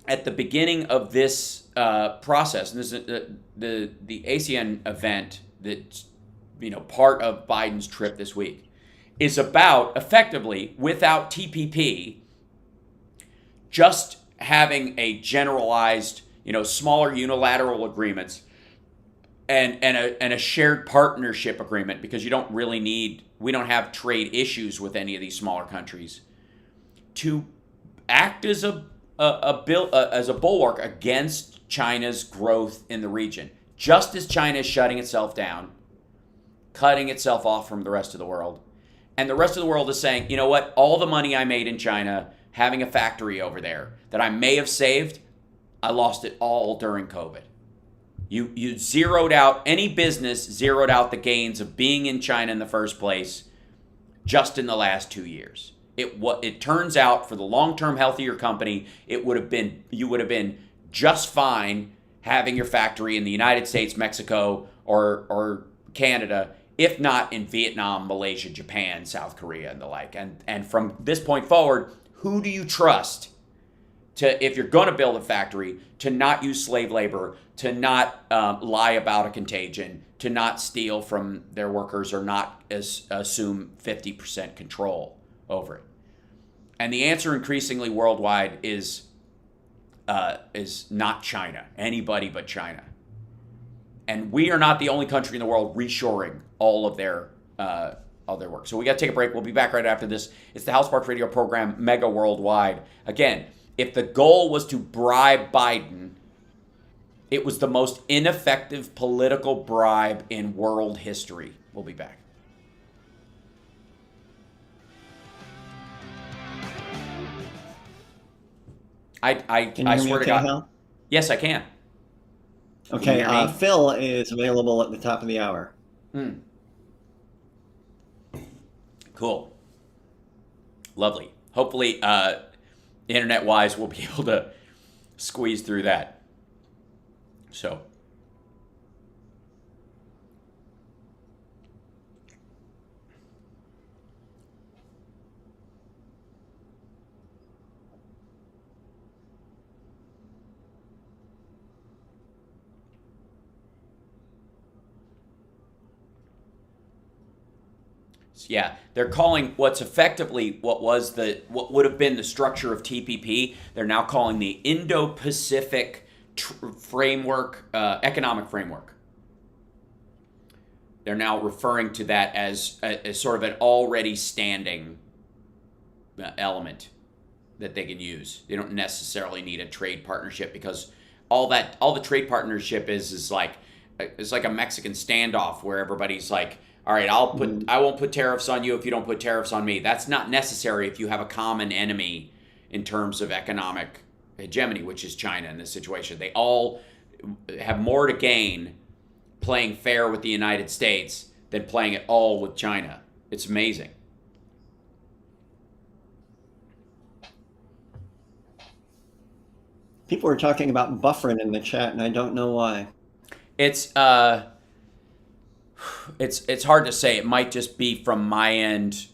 at the beginning of this process, and this is the ASEAN event that's part of Biden's trip this week, is about effectively, without TPP, just having a generalized, smaller unilateral agreements and a shared partnership agreement, because we don't have trade issues with any of these smaller countries, to act as a bulwark against China's growth in the region. Just as China is shutting itself down, cutting itself off from the rest of the world, and the rest of the world is saying, you know what, all the money I made in China, having a factory over there that I may have saved, I lost it all during COVID. You zeroed out, any business zeroed out the gains of being in China in the first place just in the last 2 years. It turns out for the long-term health of your company, you would have been just fine having your factory in the United States, Mexico, or Canada, if not in Vietnam, Malaysia, Japan, South Korea, and the like. And from this point forward, who do you trust to, if you're going to build a factory, to not use slave labor, to not lie about a contagion, to not steal from their workers, or not assume 50% control over it? And the answer increasingly worldwide is not China, anybody but China. And we are not the only country in the world reshoring all of their work. So we got to take a break. We'll be back right after this. It's the Hal Sparks Radio program, Mega Worldwide. Again, if the goal was to bribe Biden, it was the most ineffective political bribe in world history. We'll be back. I swear to God. Hal? Yes, I can.
Okay, Phil is available at the top of the hour.
Cool. Lovely. Hopefully, internet-wise, we'll be able to squeeze through that. So. Yeah, they're calling what's effectively what would have been the structure of TPP. They're now calling the Indo-Pacific framework, economic framework. they're now referring to that as sort of an already standing element that they can use. They don't necessarily need a trade partnership, because all the trade partnership is like, it's like a Mexican standoff where everybody's like, all right, I won't put tariffs on you if you don't put tariffs on me. That's not necessary if you have a common enemy in terms of economic hegemony, which is China in this situation. They all have more to gain playing fair with the United States than playing it all with China. It's amazing.
People are talking about buffering in the chat, and I don't know why.
It's hard to say. It might just be from my end.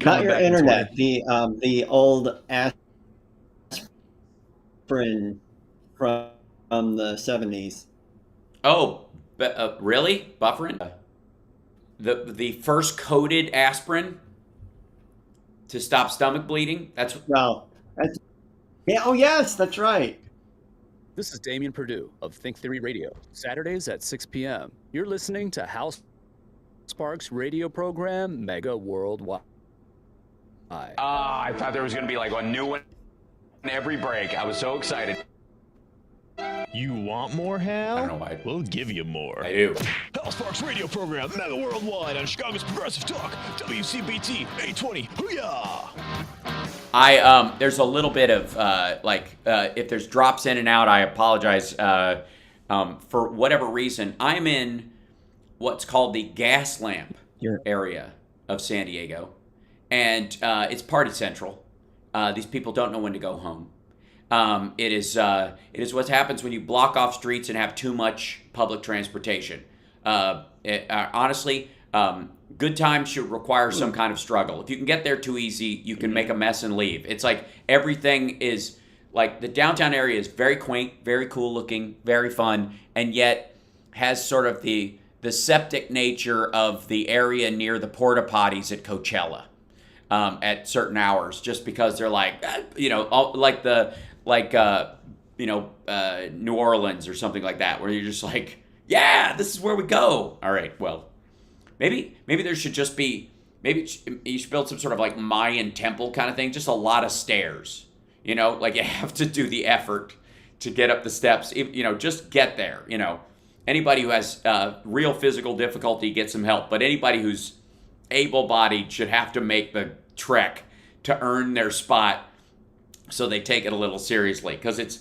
Not your internet. The old aspirin from the 70s.
Oh, really? Buffering? The first coded aspirin to stop stomach bleeding?
Yeah, oh yes, that's right.
This is Damian Perdue of Think Theory Radio, Saturdays at 6 p.m. You're listening to Hal Sparks' radio program, Mega Worldwide.
I thought there was going to be like a new one every break. I was so excited.
You want more, Hal?
I don't know why.
We'll give you more.
I do.
Hal Sparks radio program, Mega Worldwide on Chicago's Progressive Talk, WCPT 820. Hoo-yah!
There's a little bit of if there's drops in and out, I apologize. For whatever reason, I'm in what's called the gas lamp area of San Diego, and it's party central. These people don't know when to go home. It is what happens when you block off streets and have too much public transportation. Honestly, good times should require some kind of struggle. If you can get there too easy, you can make a mess and leave. It's like everything is like the downtown area is very quaint, very cool looking, very fun, and yet has sort of the septic nature of the area near the porta potties at Coachella at certain hours, just because they're like, New Orleans or something like that, where you're just like, yeah, this is where we go. All right, well, maybe there should just be, maybe you should build some sort of like Mayan temple kind of thing, just a lot of stairs, like you have to do the effort to get up the steps, just get there, Anybody who has real physical difficulty, get some help, but anybody who's able-bodied should have to make the trek to earn their spot, so they take it a little seriously, because it's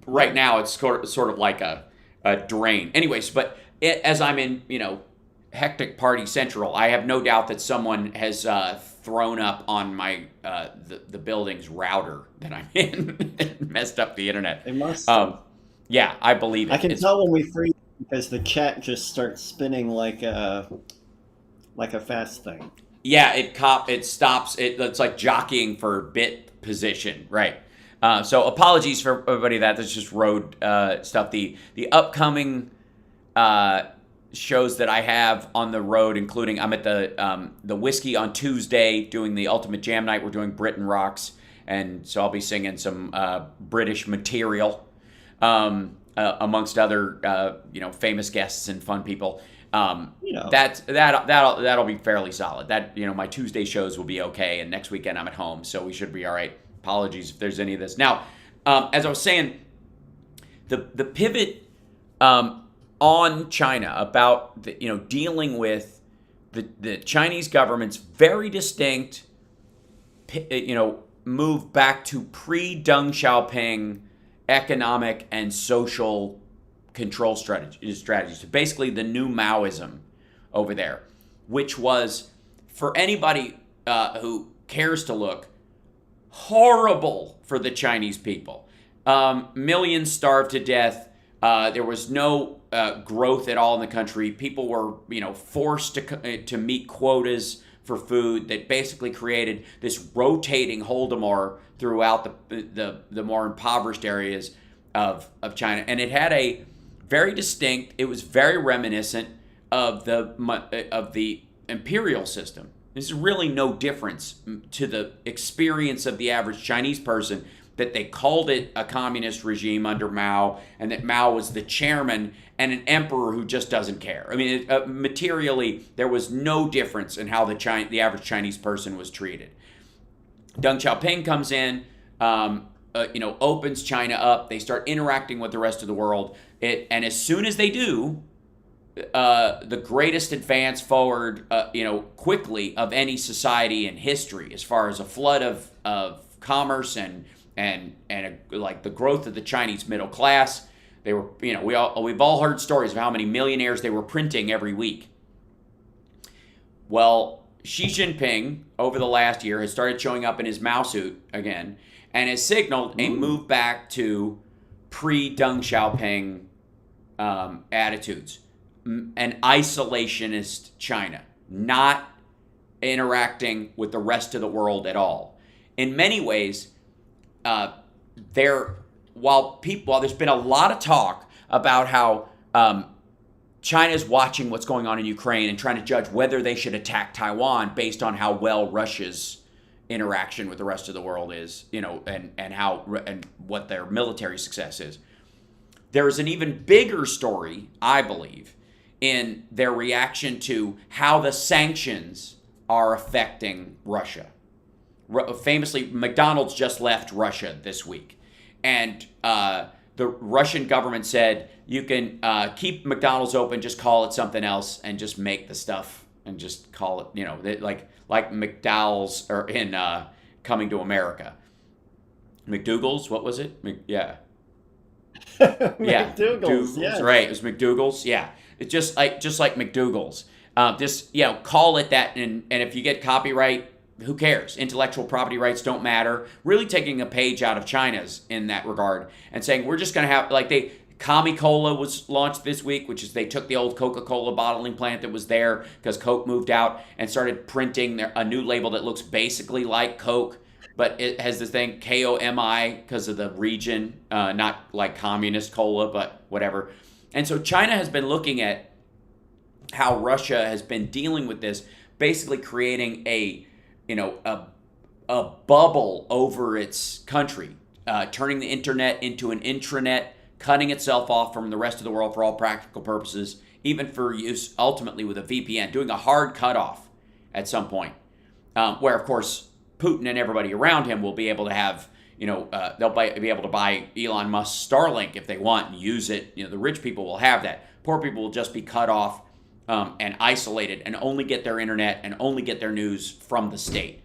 right now it's sort of like a drain. Anyways, but as I'm in hectic party central, I have no doubt that someone has thrown up on my the building's router that I'm in and messed up the internet.
It must.
Yeah, I believe it.
I can tell when we freeze because the chat just starts spinning like a fast thing.
Yeah, it stops. It's like jockeying for bit position, right? So apologies for everybody that's just road stuff. The upcoming shows that I have on the road, including I'm at the Whiskey on Tuesday doing the Ultimate Jam Night. We're doing Britain Rocks, and so I'll be singing some British material amongst other famous guests and fun people. That'll be fairly solid. That my Tuesday shows will be okay, and next weekend I'm at home, so we should be all right. Apologies if there's any of this. Now, as I was saying, the pivot on China about dealing with the Chinese government's very distinct move back to pre-Deng Xiaoping economic and social control strategies. So basically the new Maoism over there, which was, for anybody who cares to look, horrible for the Chinese people. Millions starved to death. There was no growth at all in the country. People were, forced to meet quotas for food that basically created this rotating Holodomor throughout the more impoverished areas of China. And it had a very distinct, it was very reminiscent of the imperial system. There's really no difference to the experience of the average Chinese person that they called it a communist regime under Mao, and that Mao was the chairman and an emperor who just doesn't care. I mean, materially, there was no difference in how the average Chinese person was treated. Deng Xiaoping comes in, opens China up. They start interacting with the rest of the world. And as soon as they do, the greatest advance forward, quickly of any society in history, as far as a flood of commerce and like the growth of the Chinese middle class. They were, we've all heard stories of how many millionaires they were printing every week. Well, Xi Jinping over the last year has started showing up in his Mao suit again, and has signaled a move back to pre-Deng Xiaoping attitudes. An isolationist China, not interacting with the rest of the world at all. In many ways, while there's been a lot of talk about how China's watching what's going on in Ukraine and trying to judge whether they should attack Taiwan based on how well Russia's interaction with the rest of the world is, and what their military success is. There's an even bigger story, I believe, in their reaction to how the sanctions are affecting Russia. Famously, McDonald's just left Russia this week. And the Russian government said, you can keep McDonald's open, just call it something else, and just make the stuff and just call it, like McDowell's or in Coming to America. McDougal's, what was it? Yeah.
McDougal's,
yeah. Right, it was McDougal's, yeah. It's just like McDougal's. Call it that, and if you get copyright, who cares? Intellectual property rights don't matter. Really taking a page out of China's in that regard and saying we're just going to have, Coca-Cola was launched this week, which is they took the old Coca-Cola bottling plant that was there because Coke moved out and started printing a new label that looks basically like Coke, but it has this thing KOMI because of the region, not like communist cola, but whatever. And so China has been looking at how Russia has been dealing with this, basically creating a bubble over its country, turning the internet into an intranet, cutting itself off from the rest of the world for all practical purposes, even for use ultimately with a VPN, doing a hard cutoff at some point, where, of course, Putin and everybody around him will be able to have, they'll be able to buy Elon Musk's Starlink if they want and use it. The rich people will have that. Poor people will just be cut off and isolated and only get their internet and only get their news from the state.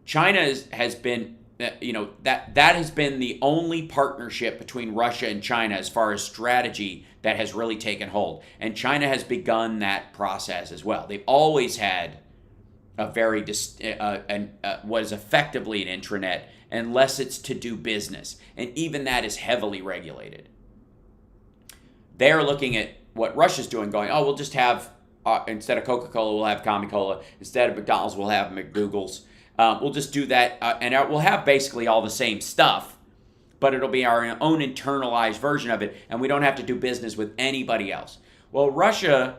China has been, that has been the only partnership between Russia and China as far as strategy that has really taken hold. And China has begun that process as well. They've always had a very, what is effectively an intranet, unless it's to do business. And even that is heavily regulated. They're looking at what Russia's doing, going, we'll just have, instead of Coca-Cola, we'll have Coca-Cola. Instead of McDonald's, we'll have McDougal's. We'll just do that, and we'll have basically all the same stuff, but it'll be our own internalized version of it, and we don't have to do business with anybody else. Well, Russia,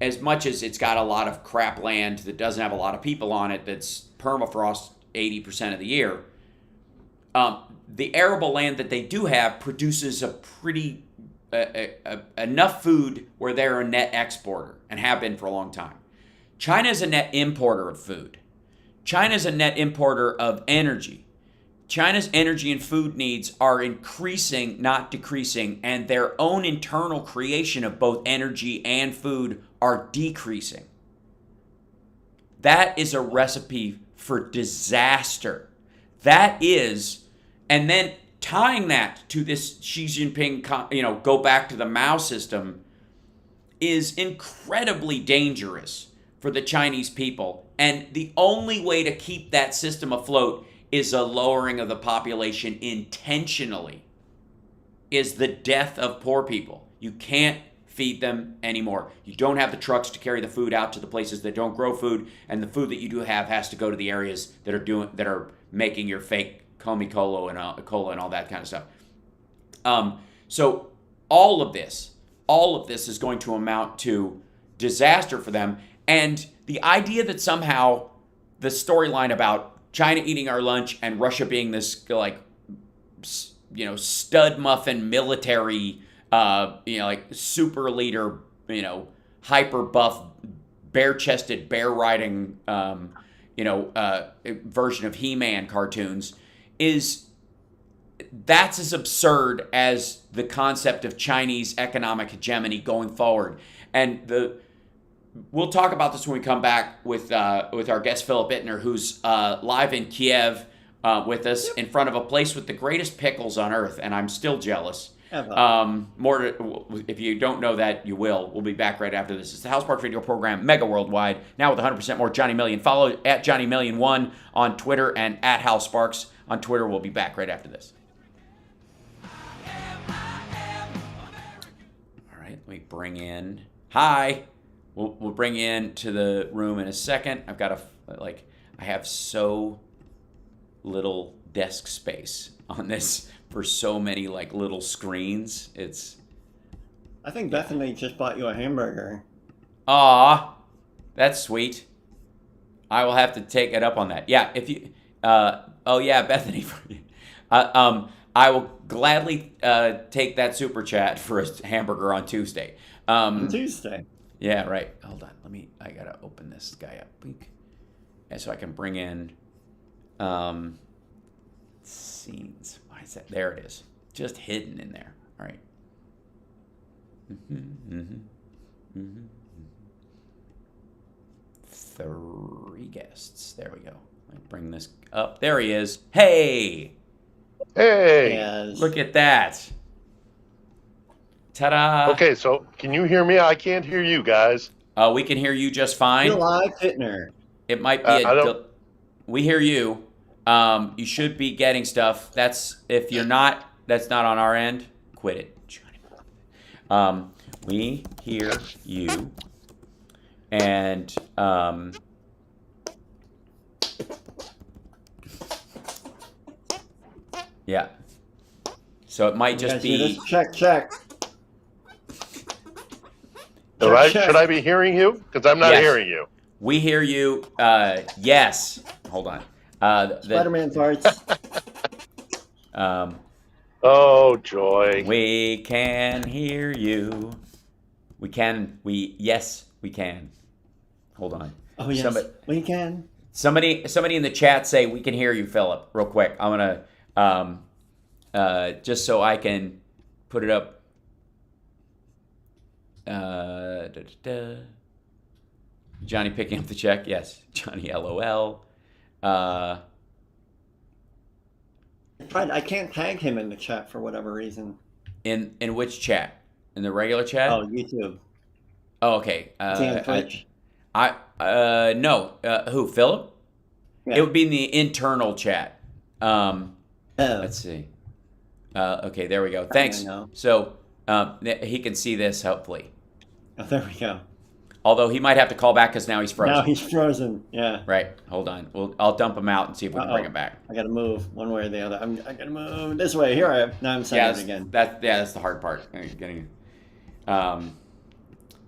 as much as it's got a lot of crap land that doesn't have a lot of people on it, that's permafrost 80% of the year, the arable land that they do have produces a pretty enough food where they're a net exporter and have been for a long time. China is a net importer of food. China is a net importer of energy. China's energy and food needs are increasing, not decreasing, and their own internal creation of both energy and food are decreasing. That is a recipe for disaster. That is, and then tying that to this Xi Jinping, go back to the Mao system, is incredibly dangerous for the Chinese people. And the only way to keep that system afloat is a lowering of the population intentionally, is the death of poor people. You can't feed them anymore. You don't have the trucks to carry the food out to the places that don't grow food, and the food that you do have has to go to the areas that are making your fake Coca-Cola and cola and all that kind of stuff. So all of this is going to amount to disaster for them. And the idea that somehow the storyline about China eating our lunch and Russia being this stud muffin military, like super leader, hyper buff, bare chested, bear riding, version of He-Man cartoons that's as absurd as the concept of Chinese economic hegemony going forward. And we'll talk about this when we come back with our guest Philip Ittner, who's live in Kiev with us in front of a place with the greatest pickles on earth, and I'm still jealous. If you don't know that, you will. We'll be back right after this. It's the House Sparks Radio program, Mega Worldwide, now with 100% more Johnny Million. Follow at Johnny Million1 on Twitter and at House Sparks on Twitter. We'll be back right after this. All right, let me bring in. Hi. We'll bring in to the room in a second. I've got I have so little desk space on this for so many little screens.
I think Bethany just bought you a hamburger.
Aw, that's sweet. I will have to take it up on that. Yeah, if you Bethany, I will gladly take that super chat for a hamburger on Tuesday.
Tuesday.
Yeah, right. Hold on. I gotta open this guy up. And so I can bring in scenes. Why is that? There it is. Just hidden in there. All right. Three guests. There we go. Let me bring this up. There he is. Hey!
Hey!
Yes.
Look at that. Ta-da!
Okay, so can you hear me? I can't hear you guys.
We can hear you just fine.
You're live, Hittner.
It might be we hear you. You should be getting stuff. If you're not, that's not on our end. Quit it. We hear you. And yeah. So it might just be
check.
Should I be hearing you? Because I'm not hearing you.
We hear you. Yes. Hold on.
Spider-Man farts.
Oh, joy.
We can hear you. We can. Yes, we can. Hold on.
Oh, yes, we can.
Somebody in the chat say we can hear you, Philip, real quick. I'm going to, just so I can put it up. Johnny picking up the check. Yes. Johnny LOL.
I can't tag him in the chat for whatever reason.
In which chat? In the regular chat?
Oh, YouTube.
Oh, okay.
Twitch.
No. Who? Philip?
Yeah.
It would be in the internal chat. Let's see. Okay, there we go. Thanks. So he can see this, hopefully.
Oh, there we go.
Although he might have to call back because now he's frozen.
Now he's frozen. Yeah.
Right. Hold on. I'll dump him out and see if we can bring him back.
I got to move one way or the other. I got to move this way. Here I am. Now I'm centered again.
That's the hard part. Getting. Yeah,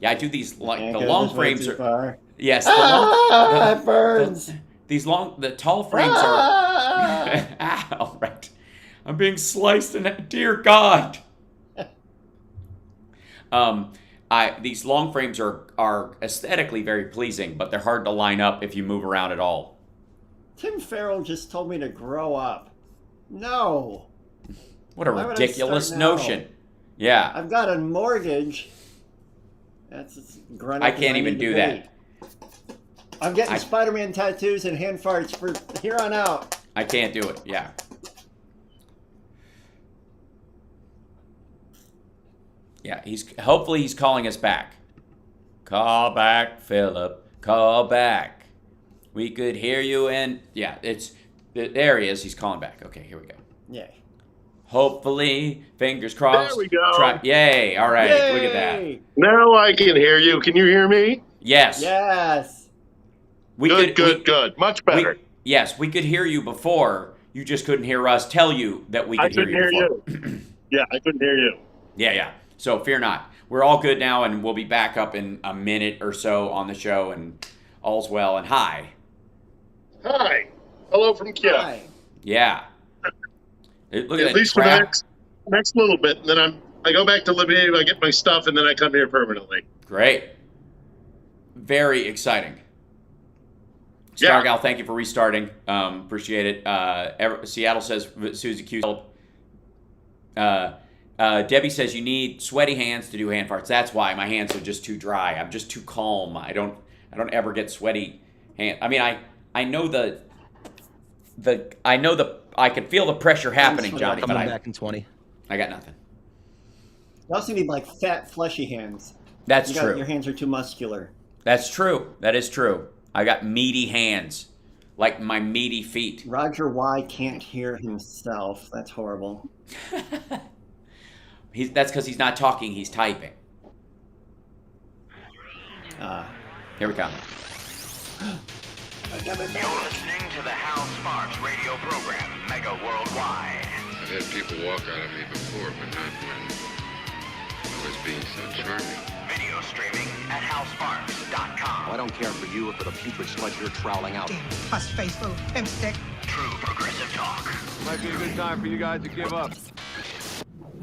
I do these the long frames are.
Far.
Yes.
It burns.
The tall frames are. All right. I'm being sliced in. Dear God. These long frames are aesthetically very pleasing, but they're hard to line up if you move around at all.
Tim Farrell just told me to grow up. No.
What a ridiculous notion. Yeah.
I've got a mortgage.
I can't even do that.
I'm getting Spider-Man tattoos and hand farts for here on out.
I can't do it. Yeah. Yeah, hopefully he's calling us back. Call back, Philip. Call back. We could hear you and yeah, there he is. He's calling back. Okay, here we go.
Yeah.
Hopefully, fingers crossed.
There we go.
Yay! All right,
Yay!
Look at that.
Now I can hear you. Can you hear me?
Yes.
Yes.
Good. Much better.
Yes, we could hear you before. You just couldn't hear us tell you that we could hear you before.
Yeah, I couldn't hear you.
Yeah. So fear not. We're all good now, and we'll be back up in a minute or so on the show, and all's well. And hi.
Hi. Hello from Kiev.
Hi.
Yeah. Look at
at least for the next little bit. And then I go back to Lviv, I get my stuff, and then I come here permanently.
Great. Very exciting. Stargal, thank you for restarting. Appreciate it. Seattle says Susie Q. Debbie says you need sweaty hands to do hand farts. That's why my hands are just too dry. I'm just too calm. I don't ever get sweaty hand. I mean, I know I can feel the pressure happening, Johnny. But
back in 20.
I got nothing.
You also need like fat, fleshy hands.
That's true.
Your hands are too muscular.
That's true. That is true. I got meaty hands, like my meaty feet.
Roger Y can't hear himself. That's horrible.
That's because he's not talking, he's typing. Here we come.
You're listening to the Hal Sparks radio program, Mega Worldwide.
I've had people walk out of me before, but not when I was being so charming.
Video streaming at halsparks.com.
I don't care for you or for the putrid sludge you're troweling out.
Puss-faced little pimp stick.
True progressive talk.
Might be a good time for you guys to give up.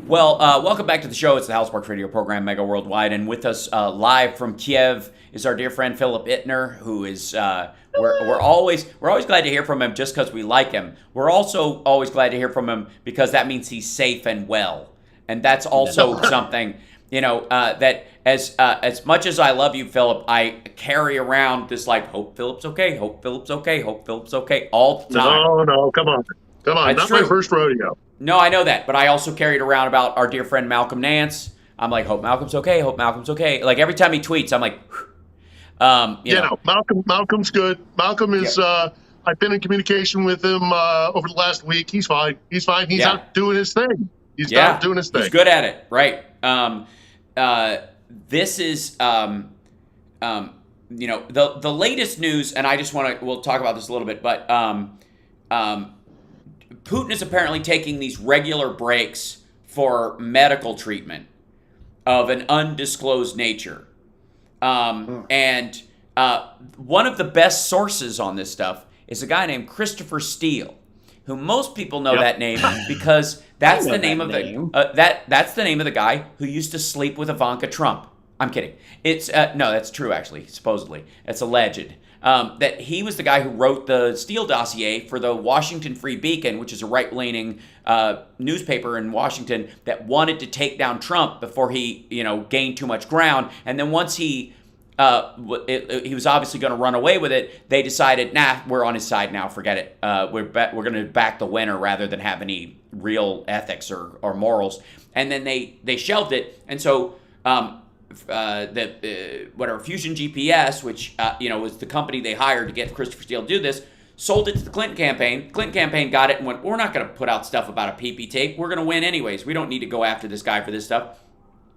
Well, welcome back to the show. It's the Hal Sparks radio program, Mega Worldwide, and with us live from Kiev is our dear friend Philip Ittner, who is we're always glad to hear from him just because we like him. We're also always glad to hear from him because that means he's safe and well, and that's also something that as much as I love you, Philip, I carry around this like hope Philip's okay, hope Philip's okay, hope Philip's okay all the time.
No, come on,
That's
not
true.
my first rodeo.
No, I know that, but I also carried around about our dear friend Malcolm Nance. I'm like, hope Malcolm's okay, hope Malcolm's okay. Like every time he tweets, I'm like,
Malcolm's good. Malcolm is. I've been in communication with him over the last week. He's fine. He's out doing his thing. He's out doing his thing.
He's good at it, right? This is, the latest news, and I just we'll talk about this a little bit, but Putin is apparently taking these regular breaks for medical treatment of an undisclosed nature. And one of the best sources on this stuff is a guy named Christopher Steele, who most people know that name because that's the name of that's the name of the guy who used to sleep with Ivanka Trump. I'm kidding. It's no, that's true actually. Supposedly, it's alleged that he was the guy who wrote the Steele dossier for the Washington Free Beacon, which is a right-leaning newspaper in Washington that wanted to take down Trump before he, gained too much ground. And then once he was obviously going to run away with it, they decided, nah, we're on his side now. Forget it. We're going to back the winner rather than have any real ethics or morals. And then they shelved it. And so Fusion GPS, which was the company they hired to get Christopher Steele to do this, sold it to the Clinton campaign. Clinton campaign got it and went, we're not going to put out stuff about a PP tape. We're going to win anyways. We don't need to go after this guy for this stuff.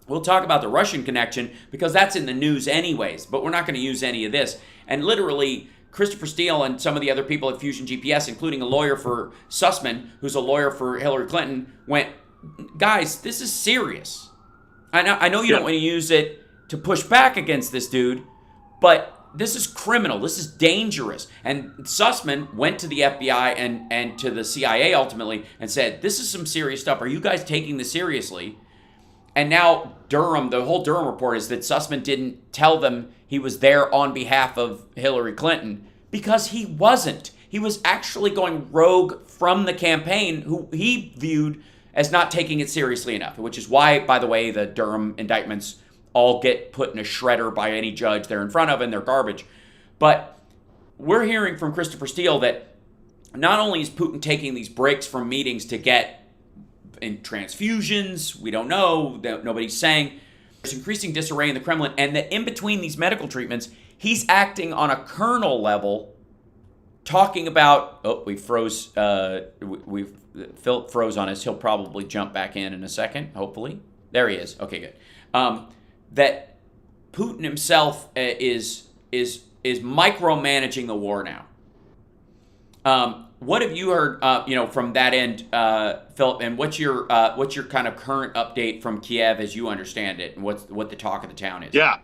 We'll talk about the Russian connection because that's in the news anyways, but we're not going to use any of this. And literally, Christopher Steele and some of the other people at Fusion GPS, including a lawyer for Sussman, who's a lawyer for Hillary Clinton, went, guys, this is serious. I know you don't want to use it to push back against this dude, but this is criminal. This is dangerous. And Sussman went to the FBI and to the CIA ultimately and said, this is some serious stuff. Are you guys taking this seriously? And now the whole Durham report is that Sussman didn't tell them he was there on behalf of Hillary Clinton because he wasn't. He was actually going rogue from the campaign, who he viewed as not taking it seriously enough, which is why, by the way, the Durham indictments all get put in a shredder by any judge they're in front of, and they're garbage. But we're hearing from Christopher Steele that not only is Putin taking these breaks from meetings to get in transfusions, we don't know, nobody's saying, there's increasing disarray in the Kremlin, and that in between these medical treatments, he's acting on a kernel level, talking about, Philip froze on us. He'll probably jump back in a second, hopefully. There he is. Okay, good. That Putin himself is micromanaging the war now. What have you heard, from that end, Philip? And what's your kind of current update from Kiev as you understand it, and what the talk of the town is?
Yeah.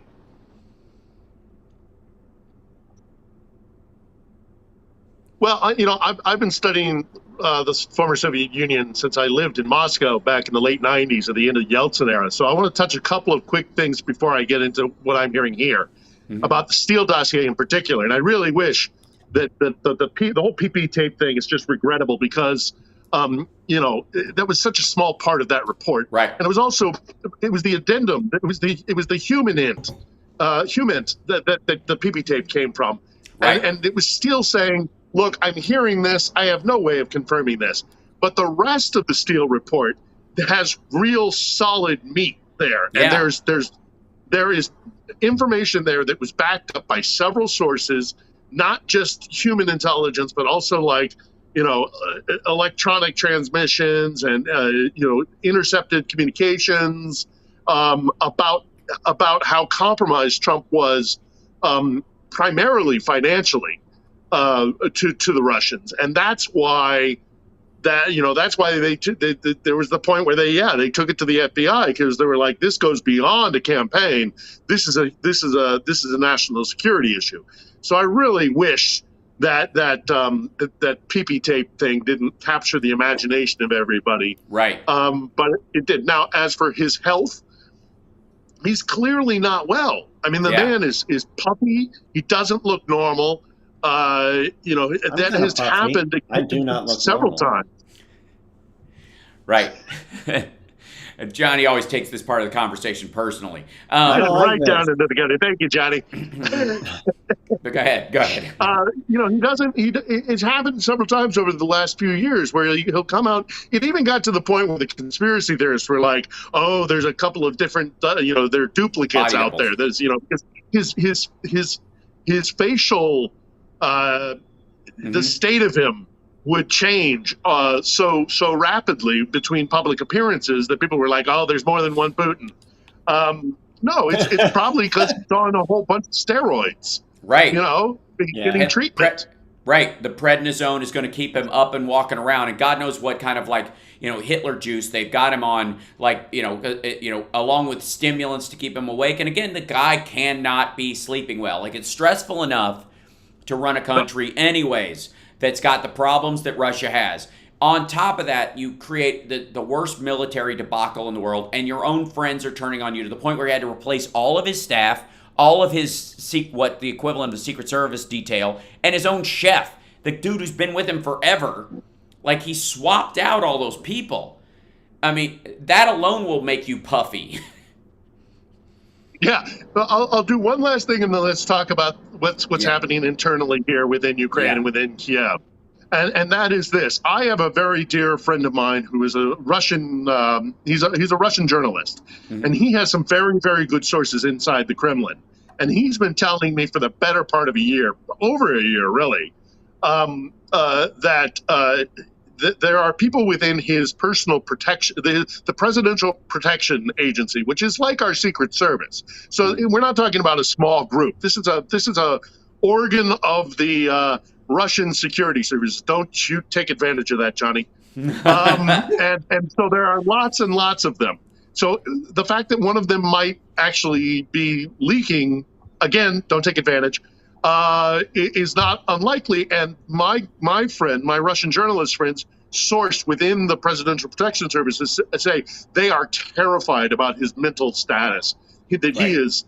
Well, I've been studying the former Soviet Union since I lived in Moscow back in the late 90s at the end of the Yeltsin era. So I want to touch a couple of quick things before I get into what I'm hearing here about the Steele dossier in particular. And I really wish that the whole PP tape thing is just regrettable because, that was such a small part of that report.
Right.
And it was the addendum. It was the human int that the PP tape came from.
Right.
And it was Steele saying, look, I'm hearing this. I have no way of confirming this. But the rest of the Steele report has real solid meat there.
Yeah.
And there is information there that was backed up by several sources, not just human intelligence, but also electronic transmissions and, intercepted communications about how compromised Trump was primarily financially to the Russians. And that's why there was the point where they took it to the FBI because they were like, this goes beyond a campaign. This is a national security issue. So I really wish that PP tape thing didn't capture the imagination of everybody.
Right.
But it did. Now, as for his health, he's clearly not well. I mean, the man is puffy. He doesn't look normal. That has happened
I do not look
several
normal.
times.
Right. Johnny always takes this part of the conversation personally.
Right down into the gutter. Thank you, Johnny.
But go ahead.
He doesn't. It's happened several times over the last few years where he'll come out. It even got to the point where the conspiracy theorists were like, "Oh, there's a couple of different, there are duplicates out there." There's, his facial, the state of him would change so rapidly between public appearances that people were like, "Oh, there's more than one Putin." No, it's probably because he's on a whole bunch of steroids.
Right.
Getting treatment.
Right. The prednisone is going to keep him up and walking around, and God knows what kind of Hitler juice they've got him on, along with stimulants to keep him awake. And again, the guy cannot be sleeping well. It's stressful enough to run a country anyways that's got the problems that Russia has. On top of that, you create the worst military debacle in the world, and your own friends are turning on you to the point where he had to replace all of his staff, all of his, the equivalent of the Secret Service detail, and his own chef, the dude who's been with him forever. He swapped out all those people. I mean, that alone will make you puffy.
Yeah, I'll do one last thing, and then let's talk about what's happening internally here within Ukraine and within Kiev. And that is this. I have a very dear friend of mine who is a Russian, he's a Russian journalist, and he has some very, very good sources inside the Kremlin. And he's been telling me for the better part of a year, over a year really, that there are people within his personal protection, the Presidential Protection Agency, which is like our Secret Service. So we're not talking about a small group. This is a organ of the Russian security service. Don't you take advantage of that, Johnny. And so there are lots and lots of them. So the fact that one of them might actually be leaking, again, don't take advantage, is not unlikely. And my friend, my Russian journalist friends, sourced within the Presidential Protection Service say they are terrified about his mental status, that he is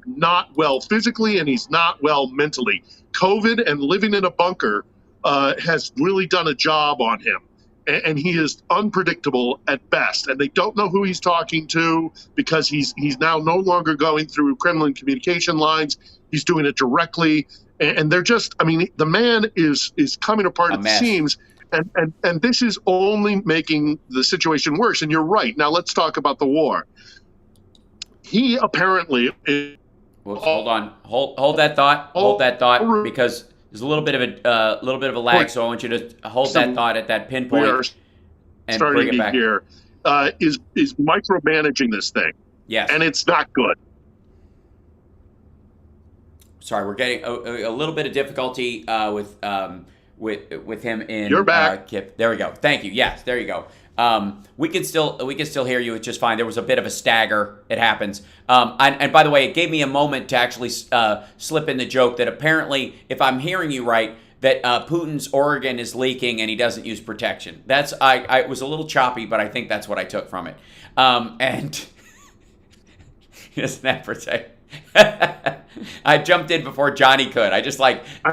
not well physically and he's not well mentally. COVID and living in a bunker has really done a job on him. And he is unpredictable at best. And they don't know who he's talking to because he's now no longer going through Kremlin communication lines. He's doing it directly. And they're just, the man is coming apart at the seams. And this is only making the situation worse. And you're right. Now let's talk about the war. He apparently...
Hold on. Hold that thought. Hold that thought, because there's a little bit of a lag. So I want you to hold that thought at that pinpoint and bring it back.
Here is micromanaging this thing.
Yes,
and it's not good.
Sorry, we're getting a little bit of difficulty with him in.
You're back.
Kip. There we go. Thank you. Yes, there you go. We can still hear you. It's just fine. There was a bit of a stagger. It happens. And by the way, it gave me a moment to actually slip in the joke that apparently, if I'm hearing you right, that Putin's organ is leaking and he doesn't use protection. I was a little choppy, but I think that's what I took from it. And he doesn't have protection. I jumped in before Johnny could. I just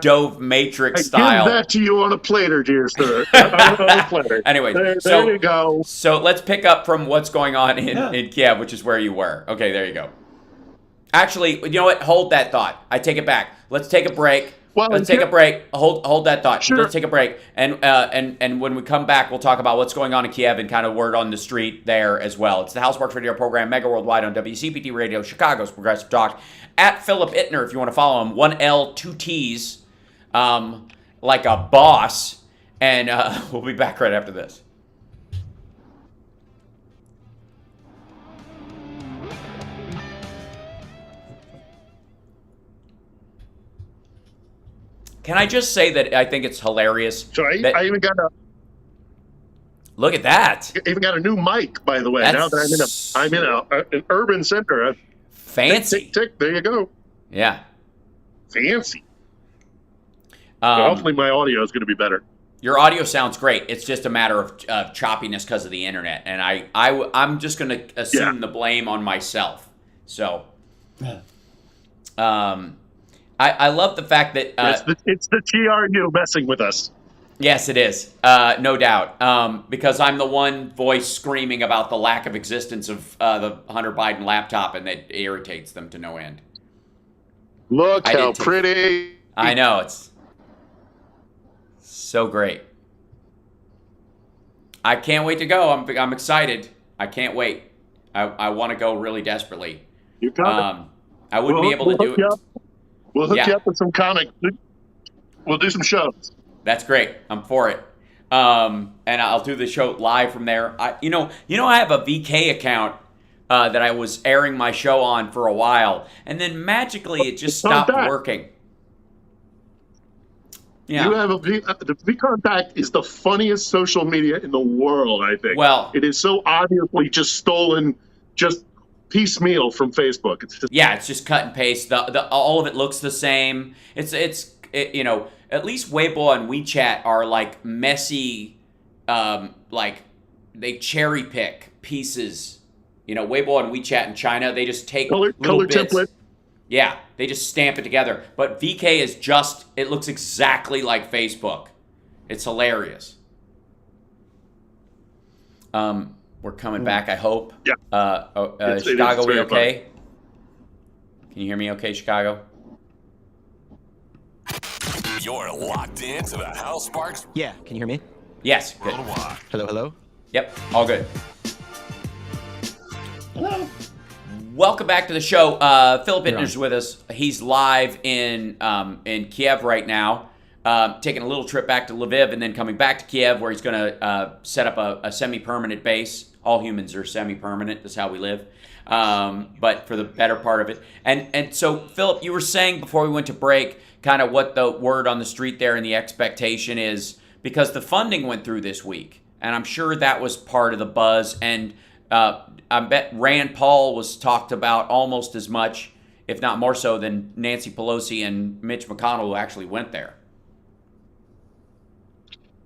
dove Matrix style.
I give that to you on a platter, dear sir. On a platter.
Anyway,
there you go.
So let's pick up from what's going on in Kiev, which is where you were. Okay, there you go. Actually, you know what? Hold that thought. I take it back. Let's take a break. Let's take a break. Hold that thought.
Sure.
Let's take a break. And when we come back, we'll talk about what's going on in Kiev and kind of word on the street there as well. It's the Hal Sparks Radio program, Mega Worldwide on WCPT Radio, Chicago's Progressive Talk. At Philip Ittner, if you want to follow him, 1L, 2 T's, like a boss. And we'll be back right after this. Can I just say that I think it's hilarious?
So I even got a
look at that.
I even got a new mic, by the way. Now that I'm in an urban center.
Fancy.
Tick, tick, tick. There you go.
Yeah.
Fancy. Hopefully my audio is going to be better.
Your audio sounds great. It's just a matter of choppiness because of the internet, and I'm just going to assume the blame on myself. So, I love the fact that
it's the TRU messing with us.
Yes, it is, no doubt. Because I'm the one voice screaming about the lack of existence of the Hunter Biden laptop, and that irritates them to no end.
Look how pretty!
I know, it's so great. I can't wait to go. I'm excited. I can't wait. I want to go really desperately.
You got
I wouldn't be able to do it.
We'll hook you up with some comics. We'll do some shows.
That's great. I'm for it. And I'll do the show live from there. I have a VK account that I was airing my show on for a while, and then magically it just stopped working. Yeah.
You have the VContact is the funniest social media in the world, I think.
Well,
it is so obviously just stolen, just piecemeal from Facebook. It's
just cut and paste. The all of it looks the same. It's at least Weibo and WeChat are like messy, like they cherry pick pieces. Weibo and WeChat in China, they just take
color
bits.
template.
Yeah, they just stamp it together. But VK is it looks exactly like Facebook. It's hilarious. We're coming back, I hope.
Yeah.
Chicago, we okay? Can you hear me okay, Chicago?
You're locked into the Hal Sparks.
Yeah, can you hear me?
Yes, good.
Worldwide.
Hello?
Yep, all good.
Hello.
Welcome back to the show. Philip Ittner's with us. He's live in Kiev right now, taking a little trip back to Lviv and then coming back to Kiev, where he's going to set up a semi-permanent base. All humans are semi-permanent. That's how we live. But for the better part of it. And so, Philip, you were saying before we went to break kind of what the word on the street there and the expectation is, because the funding went through this week. And I'm sure that was part of the buzz. And I bet Rand Paul was talked about almost as much, if not more so, than Nancy Pelosi and Mitch McConnell, who actually went there.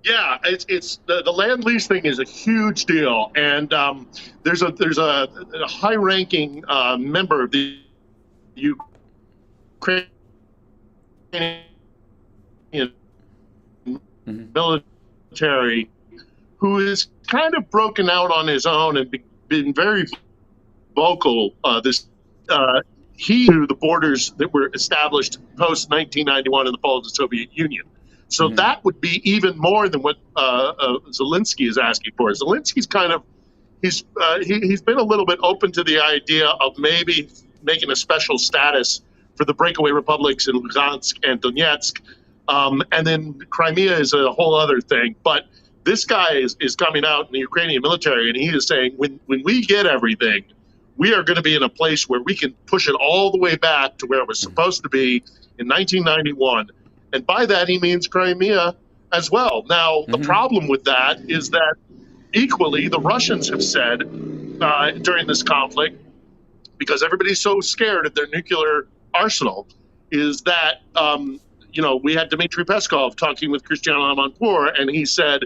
Yeah, it's the land lease thing is a huge deal, and there's a high-ranking member of the Ukrainian military who is kind of broken out on his own and been very vocal. He knew the borders that were established post 1991 in the fall of the Soviet Union. So that would be even more than what Zelensky is asking for. Zelensky's kind of he's been a little bit open to the idea of maybe making a special status for the breakaway republics in Lugansk and Donetsk, and then Crimea is a whole other thing. But this guy is coming out in the Ukrainian military, and he is saying when we get everything, we are going to be in a place where we can push it all the way back to where it was supposed to be in 1991. And by that, he means Crimea as well. Now, the problem with that is that equally, the Russians have said during this conflict, because everybody's so scared of their nuclear arsenal, is that, we had Dmitry Peskov talking with Christian Amanpour, and he said,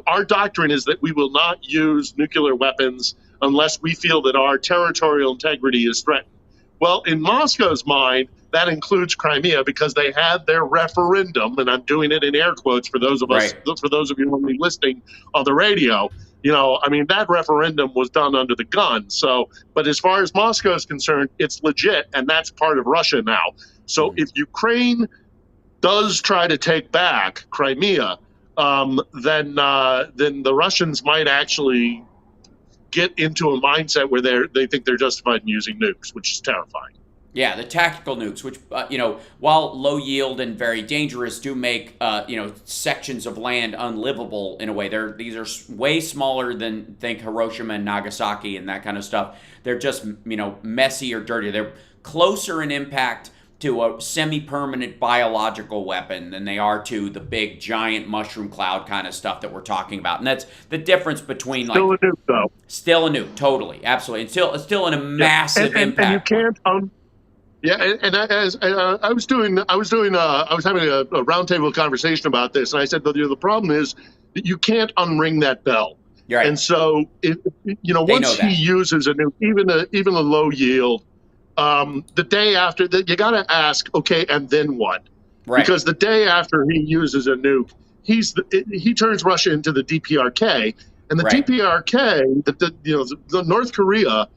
our doctrine is that we will not use nuclear weapons unless we feel that our territorial integrity is threatened. Well, in Moscow's mind, that includes Crimea because they had their referendum, and I'm doing it in air quotes for those of us, for those of you only listening on the radio. That referendum was done under the gun. So, but as far as Moscow is concerned, it's legit, and that's part of Russia now. So if Ukraine does try to take back Crimea, then the Russians might actually get into a mindset where they think they're justified in using nukes, which is terrifying.
Yeah, the tactical nukes, which, while low yield and very dangerous, do make, sections of land unlivable in a way. These are way smaller than, think, Hiroshima and Nagasaki and that kind of stuff. They're just, messy or dirty. They're closer in impact to a semi-permanent biological weapon than they are to the big, giant mushroom cloud kind of stuff that we're talking about. And that's the difference between,
still a nuke, though.
Still a nuke, totally, absolutely. It's still in a massive impact.
And you can't... I was having a roundtable conversation about this, and I said, the problem is that you can't unring that bell.
Right.
And so, once he uses a nuke, even a low yield, the day after that, you got to ask, okay, and then what? Right. Because the day after he uses a nuke, he turns Russia into the DPRK, and the DPRK, the North Korea.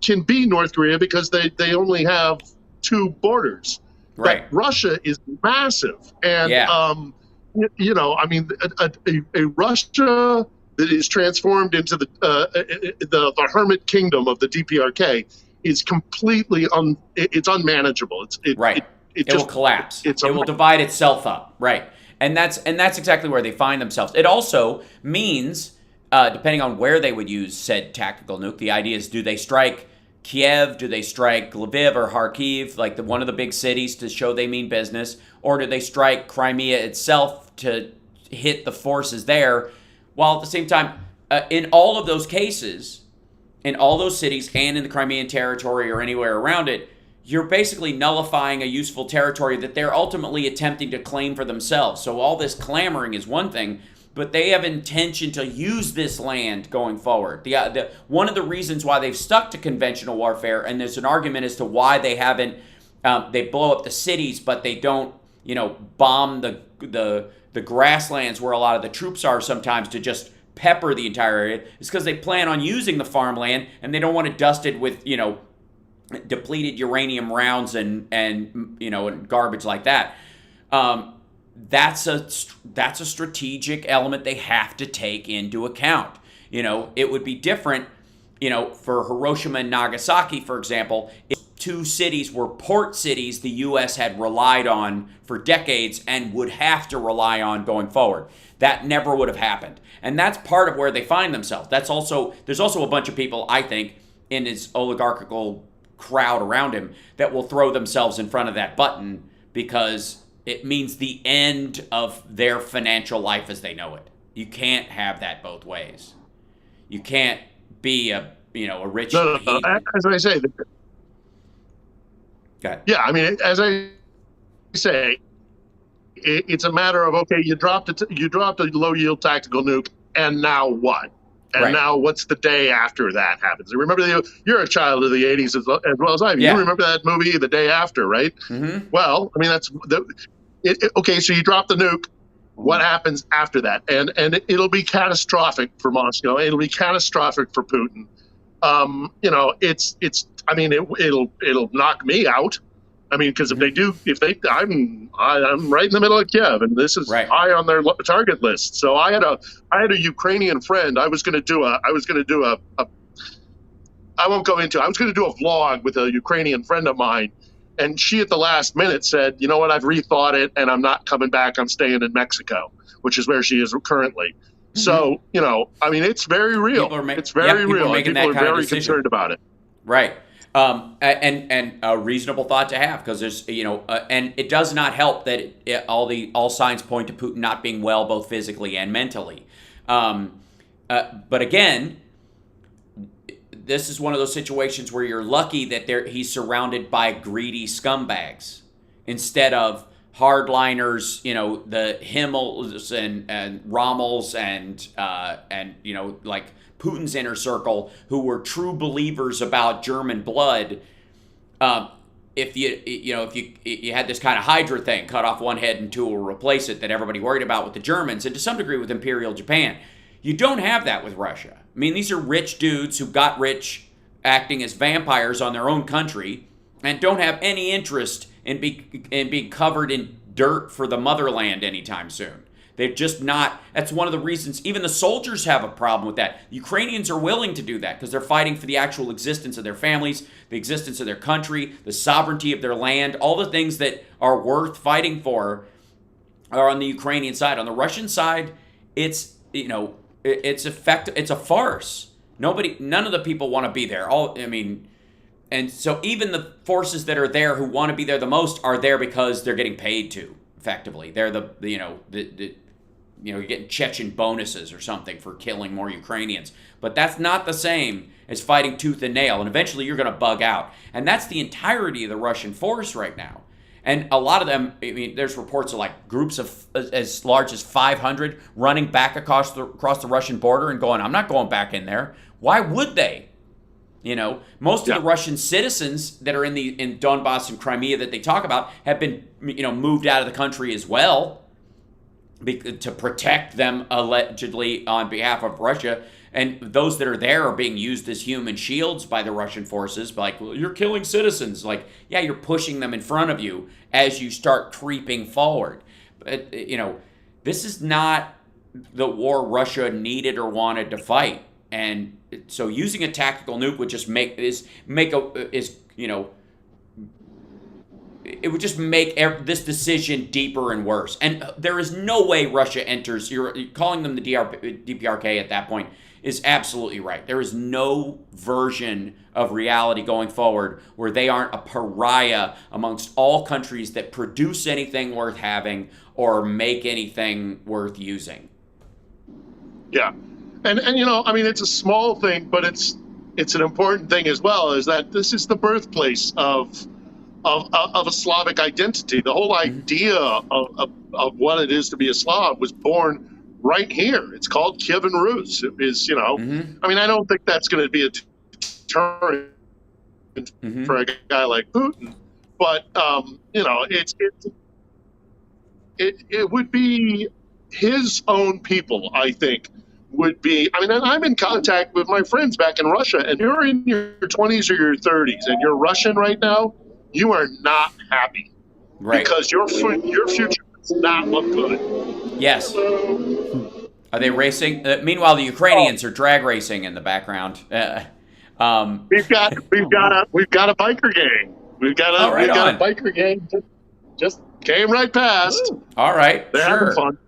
Can be North Korea because they only have two borders. Right. But Russia is massive. And, a Russia that is transformed into the hermit kingdom of the DPRK is completely it's unmanageable. It
will collapse. It will divide itself up. Right. And that's exactly where they find themselves. It also means, depending on where they would use said tactical nuke, the idea is, do they strike Kiev? Do they strike Lviv or Kharkiv, like one of the big cities, to show they mean business? Or do they strike Crimea itself to hit the forces there? While at the same time, in all of those cases, in all those cities and in the Crimean territory or anywhere around it, you're basically nullifying a useful territory that they're ultimately attempting to claim for themselves. So all this clamoring is one thing, but they have intention to use this land going forward. One of the reasons why they've stuck to conventional warfare, and there's an argument as to why they haven't, they blow up the cities, but they don't, bomb the grasslands where a lot of the troops are sometimes to just pepper the entire area, is because they plan on using the farmland, and they don't want to dust it with, depleted uranium rounds and garbage like that. That's a strategic element they have to take into account. It would be different, for Hiroshima and Nagasaki, for example, if two cities were port cities the U.S. had relied on for decades and would have to rely on going forward. That never would have happened. And that's part of where they find themselves. There's also a bunch of people, I think, in his oligarchical crowd around him that will throw themselves in front of that button because it means the end of their financial life as they know it. You can't have that both ways. You can't be a rich.
No. As I say. Yeah, as I say, it's a matter of, okay, you dropped a low yield tactical nuke, and now what? And now what's the day after that happens? Remember, you're a child of the 80s as well as I am. Yeah. You remember that movie, The Day After, right? Mm-hmm. Well, okay, so you drop the nuke. What happens after that? And it'll be catastrophic for Moscow. It'll be catastrophic for Putin. It'll knock me out. Because I'm right in the middle of Kiev, and this is high on their target list. So I had a Ukrainian friend. I was going to do a vlog with a Ukrainian friend of mine, and she at the last minute said, "You know what? I've rethought it, and I'm not coming back. I'm staying in Mexico," which is where she is currently. Mm-hmm. So it's very real. It's very real. People are very concerned about it.
Right. And a reasonable thought to have, because there's, and it does not help that all signs point to Putin not being well, both physically and mentally. But again, this is one of those situations where you're lucky that he's surrounded by greedy scumbags. instead of hardliners, the Himmels and Rommels and like Putin's inner circle, who were true believers about German blood. If you had this kind of Hydra thing, cut off one head and two will replace it, that everybody worried about with the Germans, and to some degree with Imperial Japan. You don't have that with Russia. I mean, these are rich dudes who got rich acting as vampires on their own country and don't have any interest in being covered in dirt for the motherland anytime soon. They're just not. That's one of the reasons. Even the soldiers have a problem with that. Ukrainians are willing to do that because they're fighting for the actual existence of their families, the existence of their country, the sovereignty of their land. All the things that are worth fighting for are on the Ukrainian side. On the Russian side, it's it's a farce. None of the people want to be there. And so even the forces that are there who want to be there the most are there because they're getting paid to. Effectively, they're you're getting Chechen bonuses or something for killing more Ukrainians. But that's not the same as fighting tooth and nail. And eventually you're going to bug out. And that's the entirety of the Russian force right now. And a lot of them, there's reports of like groups of as large as 500 running back across the Russian border and going, I'm not going back in there. Why would they? Most of the Russian citizens that are in Donbass and Crimea that they talk about have been, moved out of the country as well to protect them allegedly on behalf of Russia. And those that are there are being used as human shields by the Russian forces. Like, well, you're killing citizens. Like, yeah, you're pushing them in front of you as you start creeping forward. But, this is not the war Russia needed or wanted to fight. And so using a tactical nuke would just it would just make this decision deeper and worse. And there is no way Russia enters. You're calling them the DPRK at that point is absolutely right. There is no version of reality going forward where they aren't a pariah amongst all countries that produce anything worth having or make anything worth using.
Yeah. And it's a small thing, but it's an important thing as well, is that this is the birthplace of a Slavic identity. The whole idea of what it is to be a Slav was born right here. It's called Kievan Rus. It is, I don't think that's going to be a deterrent for a guy like Putin, but it would be his own people, I think, would be. And I'm in contact with my friends back in Russia, and you're in your 20s or your 30s, and you're Russian right now. You are not happy, right? Because your future does not look good.
Yes. Are they racing? Meanwhile, the Ukrainians are drag racing in the background.
We've got a biker gang. We've got a biker gang. Just came right past.
Ooh. All right,
they're
sure.
having fun.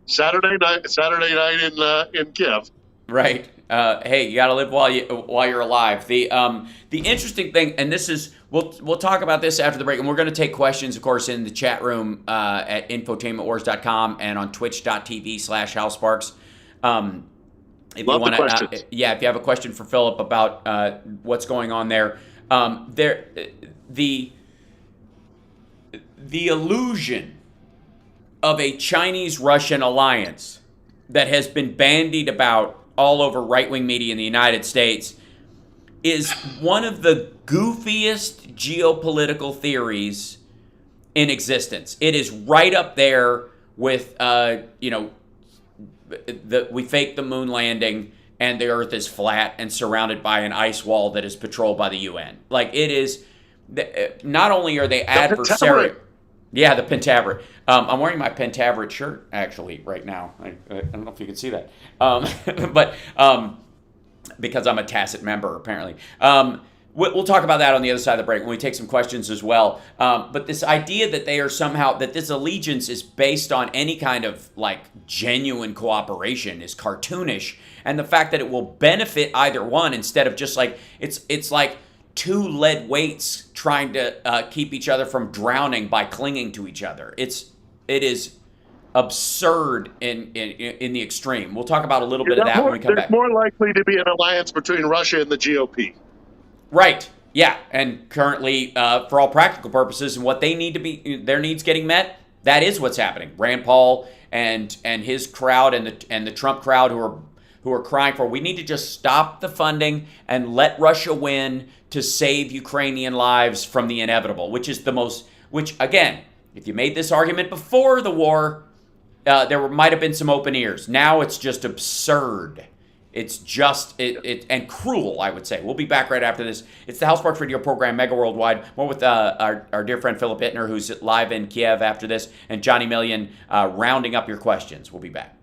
Saturday night in Kiev.
Right. Hey, you got to live while you're alive. The interesting thing, and this is we'll talk about this after the break, and we're going to take questions, of course, in the chat room at infotainmentwars.com and on twitch.tv/HalSparks. If you want to, if you have a question for Philip about what's going on there, the illusion of a Chinese-Russian alliance that has been bandied about all over right-wing media in the United States is one of the goofiest geopolitical theories in existence. It is right up there with, we faked the moon landing and the Earth is flat and surrounded by an ice wall that is patrolled by the UN. Like, it is, not only are they adversarial. Yeah, the Pentaveret. I'm wearing my Pentaveret shirt, actually, right now. I don't know if you can see that. But because I'm a tacit member, apparently. We'll talk about that on the other side of the break when we take some questions as well. But this idea that they are somehow, that this allegiance is based on any kind of, genuine cooperation is cartoonish. And the fact that it will benefit either one instead of just it's like two lead weights trying to keep each other from drowning by clinging to each other. It is absurd in the extreme. We'll talk about a little bit of that when we come back.
There's more likely to be an alliance between Russia and the GOP.
Right. Yeah, and currently, for all practical purposes, and what they need to be, their needs getting met, that is what's happening. Rand Paul and his crowd and the Trump crowd who are crying for, we need to just stop the funding and let Russia win to save Ukrainian lives from the inevitable, which again, if you made this argument before the war, there might have been some open ears. Now it's just absurd. It's just and cruel, I would say. We'll be back right after this. It's the House Sparks Radio program, Mega Worldwide. More with our dear friend Philip Hittner, who's live in Kiev after this, and Johnny Million rounding up your questions. We'll be back.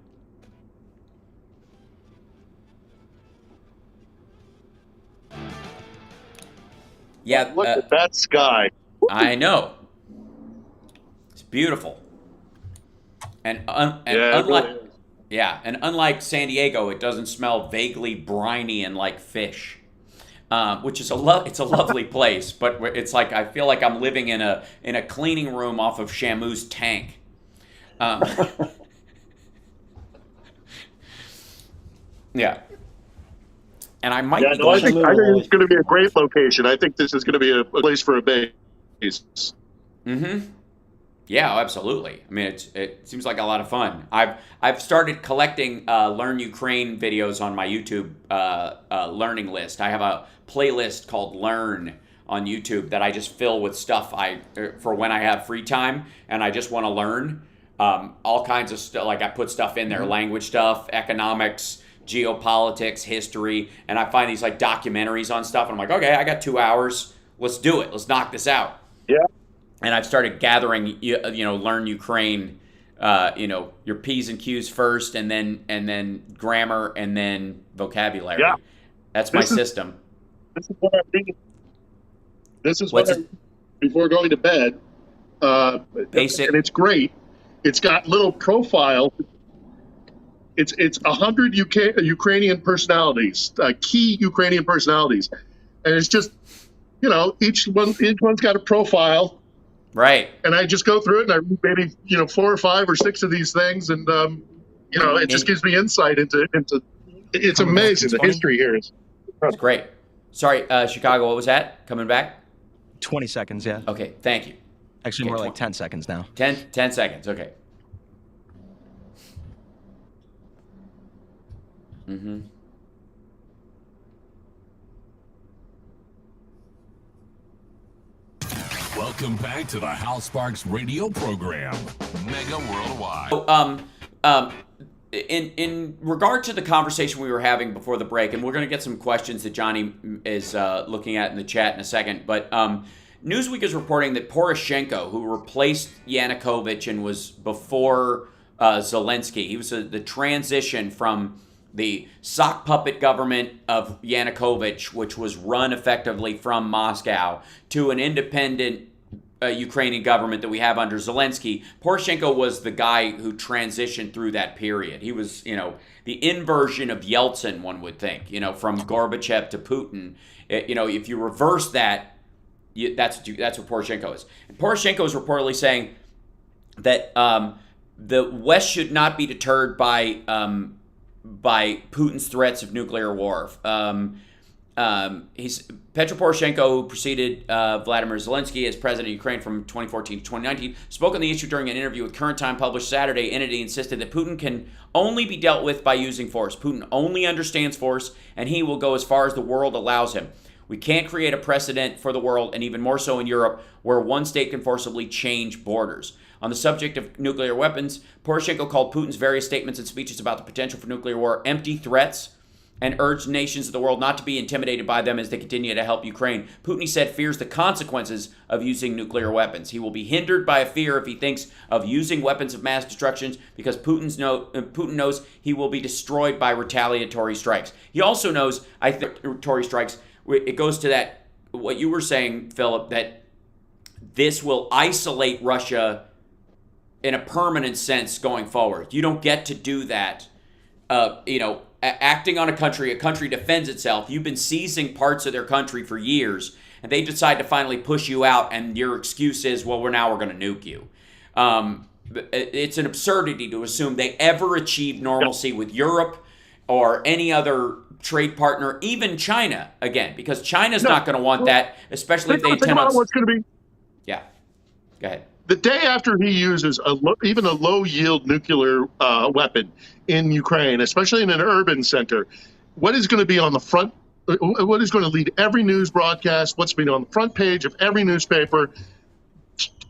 Yeah,
look at that sky.
I know. It's beautiful. And unlike
really
and unlike San Diego, it doesn't smell vaguely briny and like fish, which is it's a lovely place. But it's like I feel like I'm living in a cleaning room off of Shamu's tank. Yeah. And I might.
Yeah, no, I think it's going to be a great location. I think this is going to be a place for a base.
Mm-hmm. Yeah, absolutely. I mean, it seems like a lot of fun. I've started collecting Learn Ukraine videos on my YouTube learning list. I have a playlist called Learn on YouTube that I just fill with stuff for when I have free time and I just want to learn all kinds of stuff. Like I put stuff in there, language stuff, economics, geopolitics, history, and I find these like documentaries on stuff. And I'm like, okay, I got 2 hours. Let's do it. Let's knock this out.
Yeah.
And I've started gathering, Learn Ukraine, your P's and Q's first, and then grammar, and then vocabulary. Yeah. That's my system.
This is what I'm thinking. This is what before going to bed. Basic. And it's great. It's got little profile. It's 100 Ukrainian personalities, key Ukrainian personalities, and it's just, each one's got a profile.
Right.
And I just go through it and I read maybe, 4 or 5 or 6 of these things. And, it just gives me insight into it's amazing. The history here is
great. Sorry, Chicago, what was that? Coming back?
20 seconds, yeah.
Okay, thank you.
Actually, more like 10 seconds now.
10 seconds, okay. Mm-hmm.
Welcome back to the House Sparks Radio program, Mega Worldwide.
In regard to the conversation we were having before the break, and we're going to get some questions that Johnny is looking at in the chat in a second, but Newsweek is reporting that Poroshenko, who replaced Yanukovych and was before Zelensky, he was the transition from the sock puppet government of Yanukovych, which was run effectively from Moscow, to an independent Ukrainian government that we have under Zelensky. Poroshenko was the guy who transitioned through that period. He was, the inversion of Yeltsin, one would think, from Gorbachev to Putin. If you reverse that, that's what Poroshenko is. And Poroshenko is reportedly saying that the West should not be deterred by Putin's threats of nuclear war. He's Petro Poroshenko, who preceded Vladimir Zelensky as president of Ukraine from 2014 to 2019, spoke on the issue during an interview with Current Time published Saturday. Entity insisted that Putin can only be dealt with by using force. Putin only understands force, and he will go as far as the world allows him. We can't create a precedent for the world, and even more so in Europe, where one state can forcibly change borders. On the subject of nuclear weapons, Poroshenko called Putin's various statements and speeches about the potential for nuclear war empty threats and urged nations of the world not to be intimidated by them as they continue to help Ukraine. Putin, he said, fears the consequences of using nuclear weapons. He will be hindered by a fear if he thinks of using weapons of mass destruction because Putin knows he will be destroyed by retaliatory strikes. He also knows, retaliatory strikes, it goes to that, what you were saying, Philip, that this will isolate Russia in a permanent sense going forward. You don't get to do that, acting on a country defends itself. You've been seizing parts of their country for years, and they decide to finally push you out, and your excuse is, well, we're going to nuke you. It's an absurdity to assume they ever achieved normalcy with Europe or any other trade partner, even China, again, because China's not going to want that, especially if they
think about what's going to be.
Yeah. Go ahead.
The day after he uses even a low-yield nuclear weapon in Ukraine, especially in an urban center, what is going to be on the front? What is going to lead every news broadcast? What's been on the front page of every newspaper?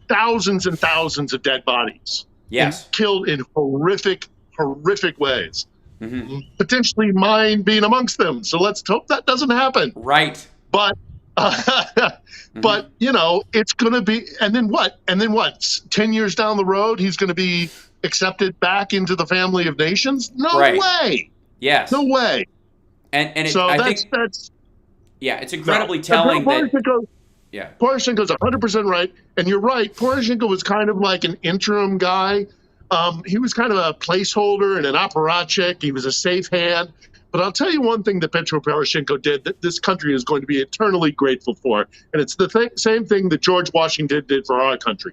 Thousands and thousands of dead bodies.
Yes.
Killed in horrific ways. Potentially mine being amongst them. So let's hope that doesn't happen.
Right.
But but it's going to be, and then what? 10 years down the road, he's going to be accepted back into the family of nations? No way.
Yes.
No way.
And
so
I
that's
it's incredibly telling that.
Poroshenko's 100% right, and you're right. Poroshenko was kind of like an interim guy. He was kind of a placeholder and an apparatchik. He was a safe hand. But I'll tell you one thing that Petro Poroshenko did that this country is going to be eternally grateful for, and it's the same thing that George Washington did for our country.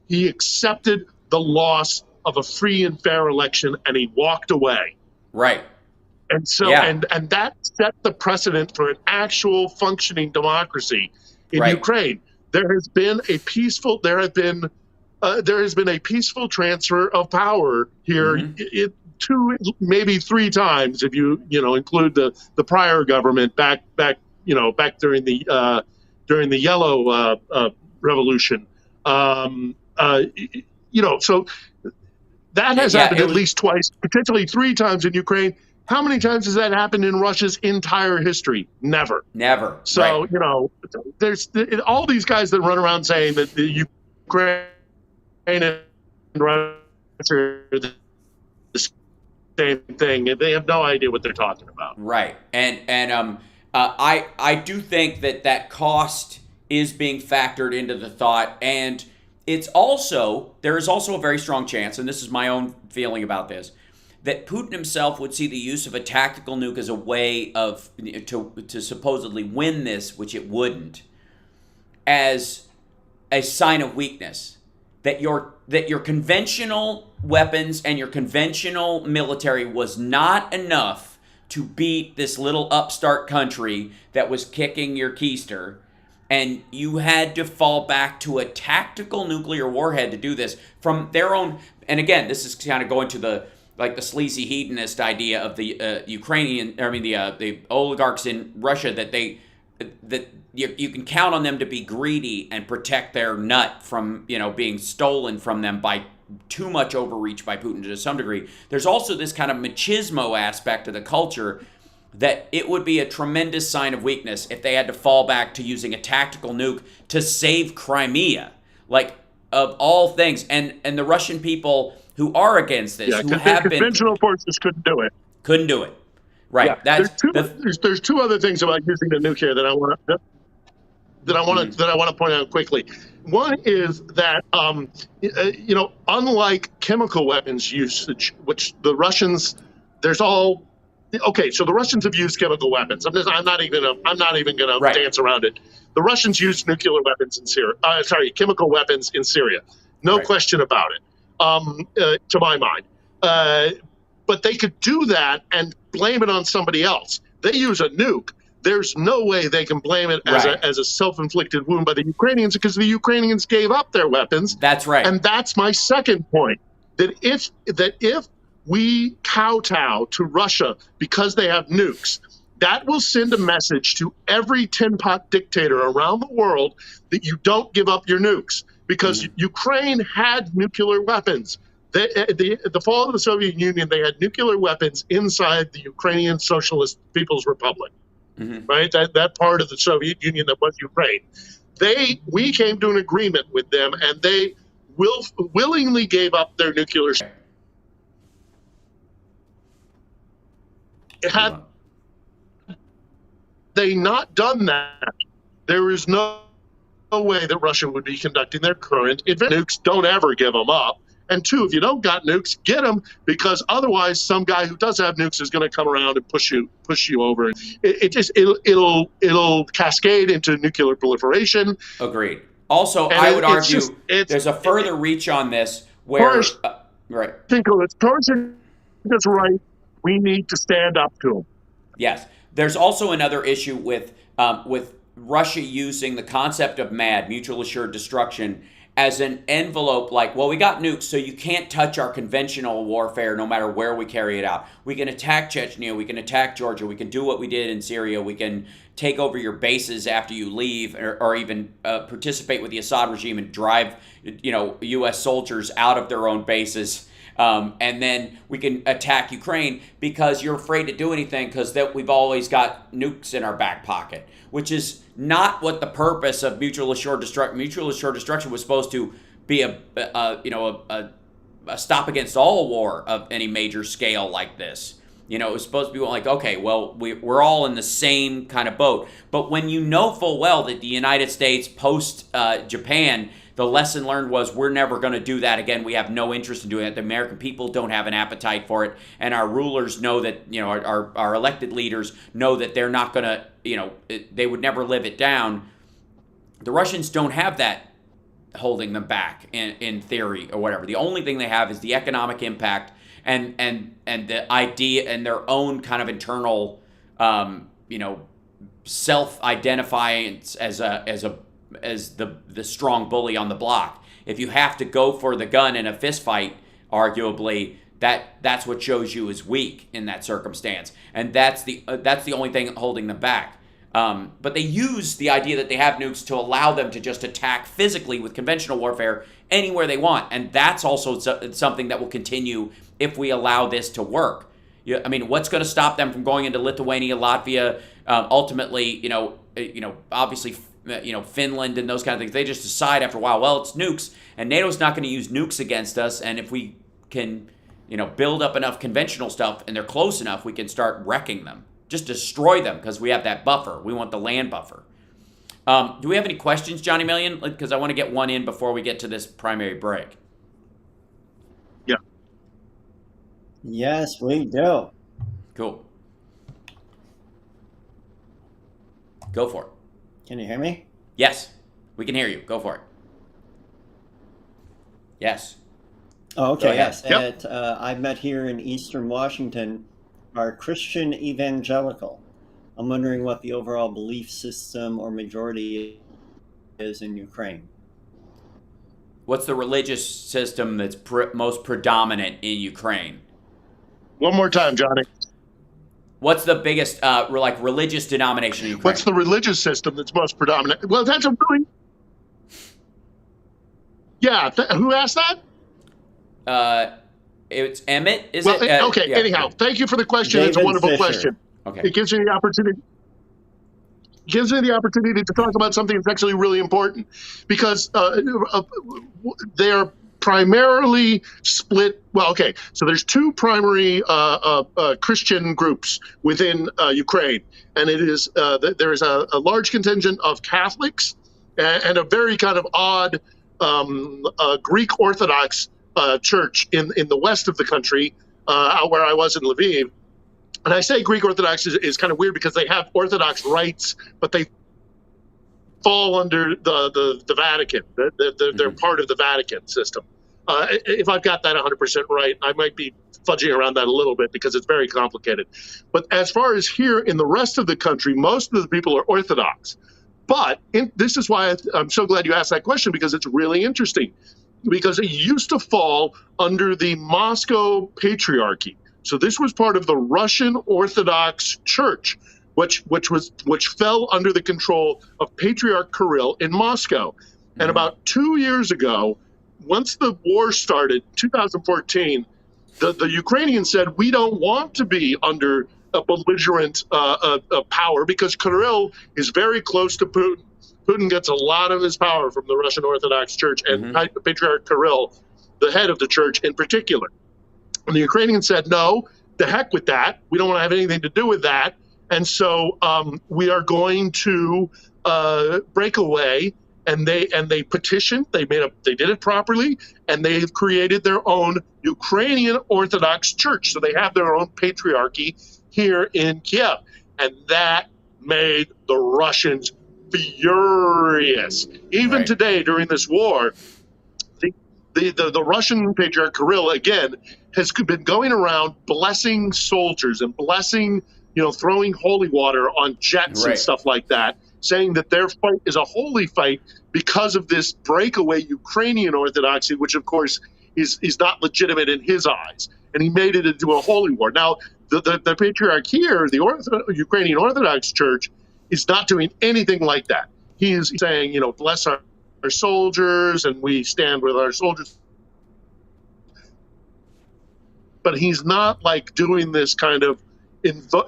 He accepted the loss of a free and fair election, and he walked away.
Right.
And so, and that set the precedent for an actual functioning democracy in Ukraine. There has been a peaceful peaceful transfer of power here. Two, maybe three times, if you include the prior government back during the Yellow Revolution. So that has happened at least twice, potentially three times in Ukraine. How many times has that happened in Russia's entire history? Never. So there's all these guys that run around saying that the Ukraine and Russia are the same thing, and they have no idea what they're talking about.
Right. And I do think that cost is being factored into the thought, and there is also a very strong chance, and this is my own feeling about this, that Putin himself would see the use of a tactical nuke as a way of to supposedly win this, which it wouldn't, as a sign of weakness. That your conventional weapons and your conventional military was not enough to beat this little upstart country that was kicking your keister, and you had to fall back to a tactical nuclear warhead to do this from their own. And again, this is kind of going to the sleazy hedonist idea of the the oligarchs in Russia that you can count on them to be greedy and protect their nut from being stolen from them by too much overreach by Putin to some degree. There's also this kind of machismo aspect of the culture that it would be a tremendous sign of weakness if they had to fall back to using a tactical nuke to save Crimea, of all things. And the Russian people who are against this, who have been
conventional forces couldn't do it.
Right.
Yeah. There's two other things about using the nuke here that I want to point out quickly. One is that unlike chemical weapons usage, which the Russians, so the Russians have used chemical weapons. I'm not even gonna dance around it. The Russians used nuclear weapons in Syria. Chemical weapons in Syria. No question about it. To my mind. But they could do that and blame it on somebody else. They use a nuke. There's no way they can blame it as a self-inflicted wound by the Ukrainians, because the Ukrainians gave up their weapons.
That's right.
And that's my second point, that if we kowtow to Russia because they have nukes, that will send a message to every tin pot dictator around the world that you don't give up your nukes, because Ukraine had nuclear weapons. The fall of the Soviet Union, they had nuclear weapons inside the Ukrainian Socialist People's Republic, right? That part of the Soviet Union that was Ukraine. We came to an agreement with them, and they willingly gave up their nuclear. Had they not done that, there is no way that Russia would be conducting their current nukes. Don't ever give them up. And two, if you don't got nukes, get them, because otherwise some guy who does have nukes is going to come around and push you over. It'll cascade into nuclear proliferation.
Agreed. Also, I would argue there's a further reach on this where
Poroshenko's right. We need to stand up to him.
Yes. There's also another issue with Russia using the concept of MAD, mutual assured destruction, as an envelope like, well, we got nukes, so you can't touch our conventional warfare no matter where we carry it out. We can attack Chechnya, we can attack Georgia, we can do what we did in Syria, we can take over your bases after you leave, or even participate with the Assad regime and drive, U.S. soldiers out of their own bases. And then we can attack Ukraine because you're afraid to do anything because we've always got nukes in our back pocket, which is not what the purpose of mutual assured destruction. Mutual assured destruction was supposed to be a stop against all war of any major scale like this. It was supposed to be like, okay, well, we're all in the same kind of boat. But when you know full well that the United States post Japan, the lesson learned was we're never going to do that again. We have no interest in doing it. The American people don't have an appetite for it. And our rulers know that, our elected leaders know that they're not going to, they would never live it down. The Russians don't have that holding them back in theory or whatever. The only thing they have is the economic impact and the idea and their own kind of internal, self-identifying as the strong bully on the block. If you have to go for the gun in a fist fight, arguably, that's what shows you as weak in that circumstance, and that's the only thing holding them back. But they use the idea that they have nukes to allow them to just attack physically with conventional warfare anywhere they want, and that's also something that will continue if we allow this to work. What's going to stop them from going into Lithuania, Latvia, ultimately, obviously, Finland and those kind of things? They just decide after a while, well, it's nukes, and NATO's not going to use nukes against us, and if we can, build up enough conventional stuff and they're close enough, we can start wrecking them. Just destroy them because we have that buffer. We want the land buffer. Do we have any questions, Johnny Million? Because I want to get one in before we get to this primary break.
Yeah.
Yes, we do.
Cool. Go for it.
Can you hear me?
Yes, we can hear you. Go for it. Yes.
Oh, okay. Yes.
Yep.
I met here in Eastern Washington are Christian evangelical. I'm wondering what the overall belief system or majority is in Ukraine.
What's the religious system that's most predominant in Ukraine?
One more time, Johnny.
What's the biggest religious denomination in Ukraine?
What's the religious system that's most predominant? Well, that's a really... Yeah, who asked that?
It's Emmett, is
it?
Well,
okay,
yeah.
Anyhow, thank you for the question.
David
It's a wonderful
Fisher.
question.
Okay.
It gives me the opportunity. To talk about something that's actually really important, because they're primarily split. Well, okay, so there's two primary Christian groups within Ukraine, and it is there is a large contingent of Catholics and a very kind of odd Greek Orthodox church in the west of the country, out where I was in Lviv. And I say Greek Orthodox is kind of weird because they have Orthodox rites, but they fall under the Vatican. They're part of the Vatican system. If I've got that 100% right, I might be fudging around that a little bit because it's very complicated. But as far as here in the rest of the country, most of the people are Orthodox. But this is why I'm so glad you asked that question, because it's really interesting. Because it used to fall under the Moscow Patriarchy. So this was part of the Russian Orthodox Church, which fell under the control of Patriarch Kirill in Moscow. Mm-hmm. And about 2 years ago, once the war started, 2014, the Ukrainians said, we don't want to be under a belligerent power because Kirill is very close to Putin. Putin gets a lot of his power from the Russian Orthodox Church and Patriarch Kirill, the head of the church in particular. And the Ukrainians said, no, the heck with that. We don't want to have anything to do with that. And so we are going to break away. And they petitioned. They did it properly, and they've created their own Ukrainian Orthodox Church. So they have their own patriarchy here in Kiev, and that made the Russians furious. Even today, during this war, the Russian Patriarch Kirill again has been going around blessing soldiers and blessing throwing holy water on jets and stuff like that, saying that their fight is a holy fight because of this breakaway Ukrainian orthodoxy, which of course is not legitimate in his eyes. And he made it into a holy war. Now, the patriarch here, the Ukrainian Orthodox Church, is not doing anything like that. He is saying, bless our soldiers, and we stand with our soldiers. But he's not like doing this kind of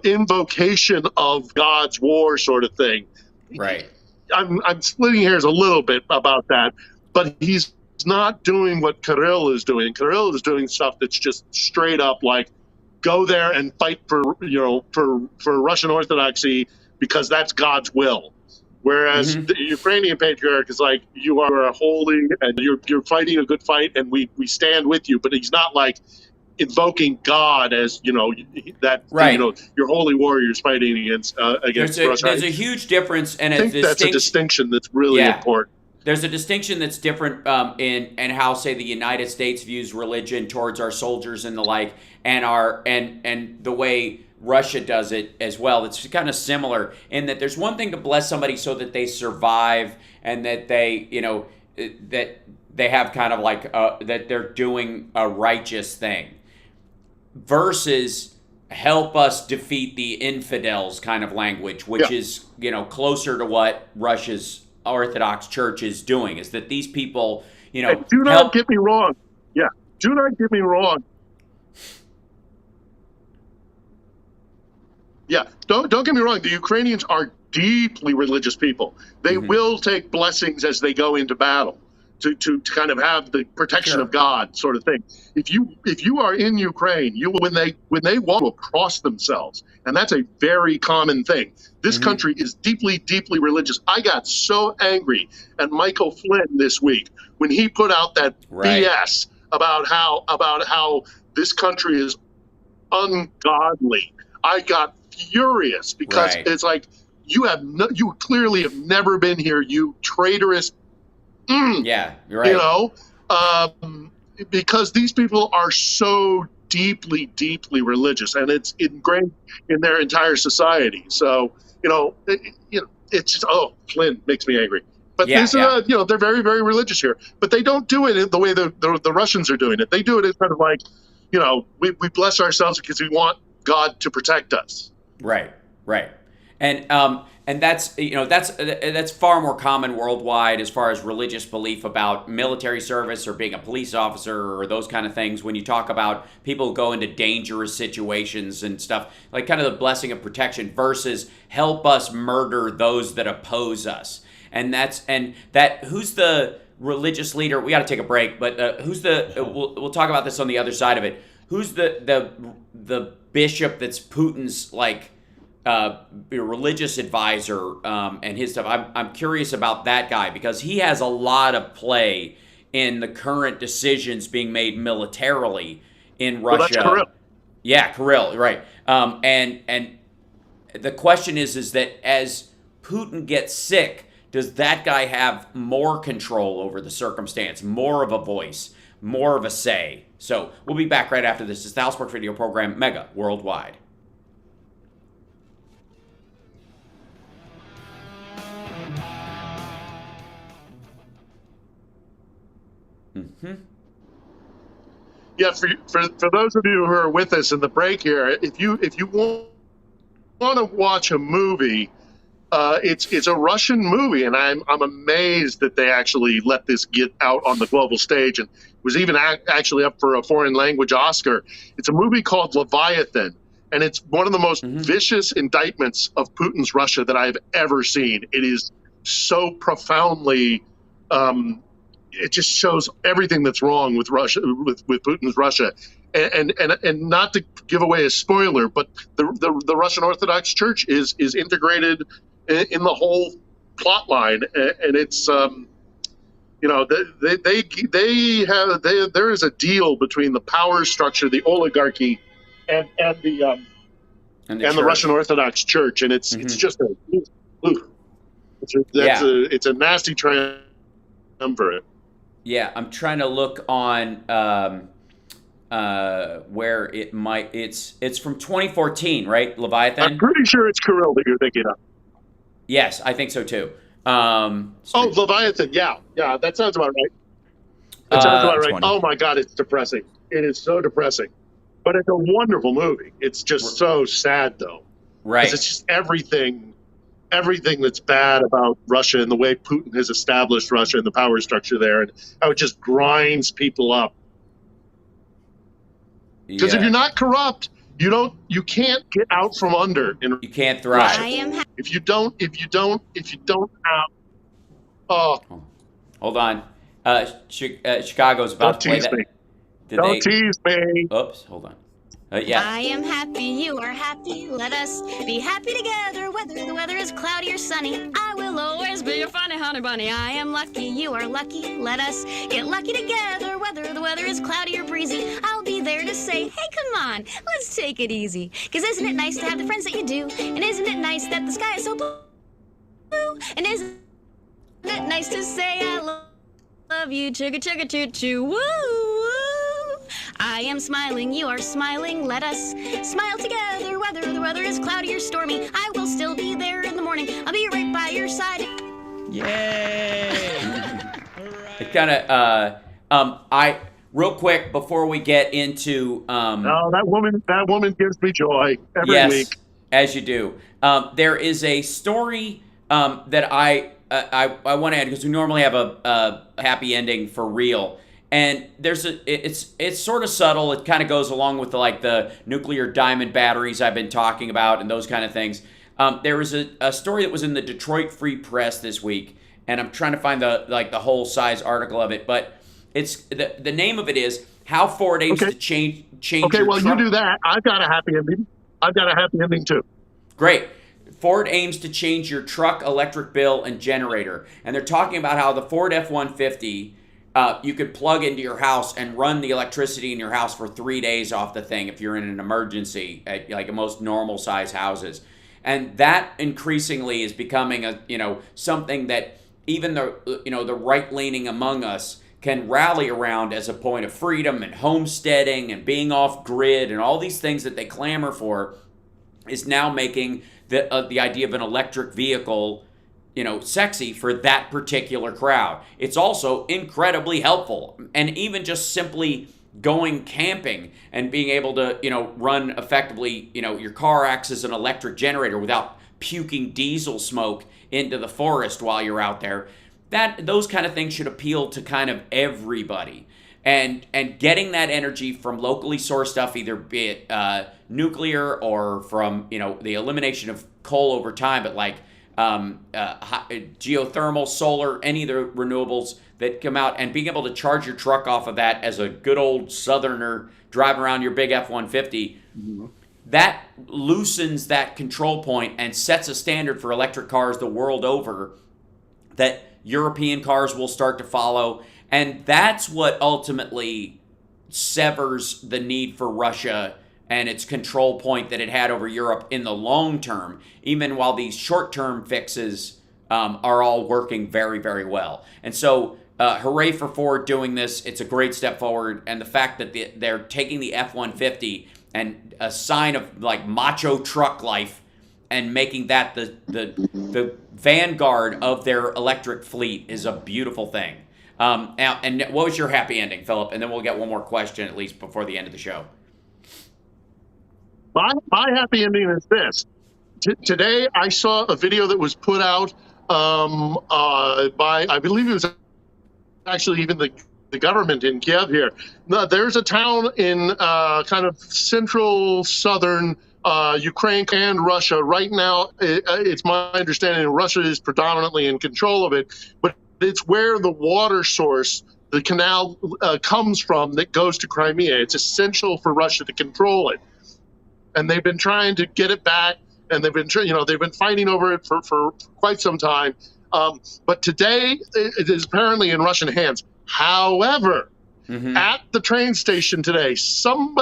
invocation of God's war sort of thing.
Right.
I'm splitting hairs a little bit about that, but he's not doing what Kirill is doing. Kirill is doing stuff that's just straight up like, go there and fight for Russian Orthodoxy because that's God's will. Whereas the Ukrainian patriarch is like, you are a holy and you're fighting a good fight and we stand with you. But he's not like invoking God as your holy warriors fighting against Russia.
There's a huge difference, and
I think that's a distinction that's really important.
There's a distinction that's different in how, say, the United States views religion towards our soldiers and the like, and the way Russia does it as well. It's kind of similar in that there's one thing to bless somebody so that they survive and that they, that they have kind of like that they're doing a righteous thing, versus help us defeat the infidels kind of language, which is closer to what Russia's Orthodox Church is doing. Is that these people,
and do not get me wrong. Yeah, do not get me wrong. Yeah, don't get me wrong. The Ukrainians are deeply religious people. They will take blessings as they go into battle to kind of have the protection of God sort of thing. If you are in Ukraine, when they walk across themselves, and that's a very common thing. This country is deeply, deeply religious. I got so angry at Michael Flynn this week when he put out that BS about how this country is ungodly. I got furious because it's like you clearly have never been here, you traitorous.
Yeah, you're right.
Because these people are so deeply, deeply religious, and it's ingrained in their entire society. So it's just Flynn makes me angry. But they're very, very religious here. But they don't do it in the way the Russians are doing it. They do it as kind of like, we bless ourselves because we want God to protect us.
Right. And that's far more common worldwide as far as religious belief about military service or being a police officer or those kind of things. When you talk about people who go into dangerous situations and stuff, like kind of the blessing of protection versus help us murder those that oppose us. And who's the religious leader? We got to take a break, but who's we'll talk about this on the other side of it. Who's the bishop that's Putin's religious advisor and his stuff? I'm curious about that guy because he has a lot of play in the current decisions being made militarily in Russia.
Well, that's Kirill.
Yeah, Kirill, right. And the question is that as Putin gets sick, does that guy have more control over the circumstance, more of a voice, more of a say? So we'll be back right after this. It's the House Sparks Radio program, Mega Worldwide.
Yeah, for those of you who are with us in the break here, if you want to watch a movie, it's a Russian movie, and I'm amazed that they actually let this get out on the global stage, and it was even actually up for a foreign language Oscar. It's a movie called Leviathan, and it's one of the most vicious indictments of Putin's Russia that I've ever seen. It is so profoundly. It just shows everything that's wrong with Russia, with Putin's Russia, and not to give away a spoiler, but the Russian Orthodox Church is integrated in the whole plot line, and it's there is a deal between the power structure, the oligarchy, and the Russian Orthodox Church, and it's just it's a nasty triumvirate.
Yeah, I'm trying to look on where it might. It's from 2014, right? Leviathan.
I'm pretty sure it's Kirill that you're thinking of.
Yes, I think so too.
Leviathan. Yeah, that sounds about right. That sounds about right.
20.
Oh my God, it's depressing. It is so depressing, but it's a wonderful movie. It's just so sad though.
Right.
'Cause it's just everything that's bad about Russia and the way Putin has established Russia and the power structure there, and how it just grinds people up. Because if you're not corrupt, you can't get out from under.
You can't thrive.
If you don't have,
hold on. Chicago's about to play that.
Don't tease me.
Oops, hold on. Yeah.
I am happy, you are happy. Let us be happy together, whether the weather is cloudy or sunny. I will always be your funny honey bunny. I am lucky, you are lucky. Let us get lucky together, whether the weather is cloudy or breezy. I'll be there to say, hey, come on, let's take it easy. 'Cause isn't it nice to have the friends that you do? And isn't it nice that the sky is so blue? And isn't it nice to say I love you, chugga chugga choo choo, woo woo. I am smiling, you are smiling, let us smile together, whether the weather is cloudy or stormy. I will still be there in the morning, I'll be right by your side.
Yay!
It kind of, real quick before we get into,
that woman gives me joy every week.
As you do. There is a story that I want to add, because we normally have a happy ending for real. And it's sort of subtle. It kind of goes along with the nuclear diamond batteries I've been talking about and those kind of things. There was a story that was in the Detroit Free Press this week, and I'm trying to find the whole size article of it. But it's the name of it is How Ford Aims to Change.
Okay, well, you do that. I've got a happy ending. I've got a happy ending too.
Great. Ford aims to change your truck electric bill and generator, and they're talking about how the Ford F-150. You could plug into your house and run the electricity in your house for 3 days off the thing if you're in an emergency at most normal size houses. And that increasingly is becoming something that even the right-leaning among us can rally around as a point of freedom and homesteading and being off grid and all these things that they clamor for, is now making the idea of an electric vehicle sexy for that particular crowd. It's also incredibly helpful. And even just simply going camping and being able to, run effectively, your car acts as an electric generator without puking diesel smoke into the forest while you're out there. Those kind of things should appeal to kind of everybody. And getting that energy from locally sourced stuff, either be it nuclear or from, the elimination of coal over time, but geothermal, solar, any of the renewables that come out, and being able to charge your truck off of that as a good old southerner driving around your big F-150, that loosens that control point and sets a standard for electric cars the world over that European cars will start to follow. And that's what ultimately severs the need for Russia and its control point that it had over Europe in the long term, even while these short-term fixes are all working very, very well. And so, hooray for Ford doing this. It's a great step forward. And the fact that they're taking the F-150 and a sign of macho truck life and making that the vanguard of their electric fleet is a beautiful thing. And what was your happy ending, Philip? And then we'll get one more question at least before the end of the show.
My happy ending is this. Today, I saw a video that was put out by, I believe it was actually even the government in Kiev here. There's a town in kind of central southern Ukraine and Russia. Right now, it's my understanding Russia is predominantly in control of it, but it's where the water source, the canal, comes from that goes to Crimea. It's essential for Russia to control it. And they've been trying to get it back, and they've been fighting over it for quite some time. But today, it is apparently in Russian hands. However, at the train station today, some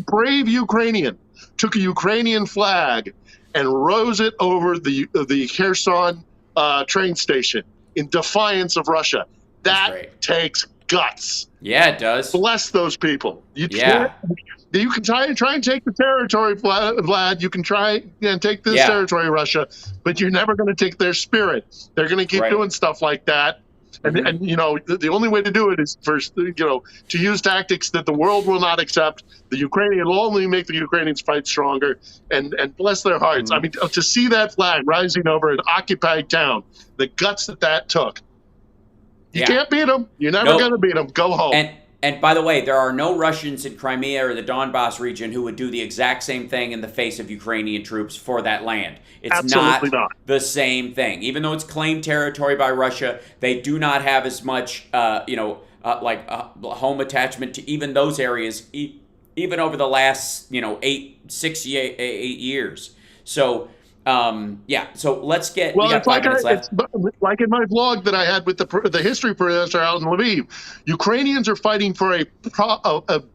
brave Ukrainian took a Ukrainian flag and rose it over the Kherson train station in defiance of Russia. That takes guts.
Yeah, it does.
Bless those people. You can try and take the territory, Vlad. You can try and take this territory, Russia, but you're never going to take their spirit. They're going to keep doing stuff like that. And you know, the only way to do it is first, you know, to use tactics that the world will not accept. The Ukrainian will only make the Ukrainians fight stronger, and bless their hearts. I mean, to see that flag rising over an occupied town, the guts that took. You can't beat them. You're never going to beat them. Go home.
And by the way, there are no Russians in Crimea or the Donbass region who would do the exact same thing in the face of Ukrainian troops for that land. It's not the same thing. Even though it's claimed territory by Russia, they do not have as much, home attachment to even those areas, even over the last, 8 years. So, so let's get.
Well,
we got
it's
5 minutes left.
It's like in my vlog that I had with the history professor out in Lviv. Ukrainians are fighting for a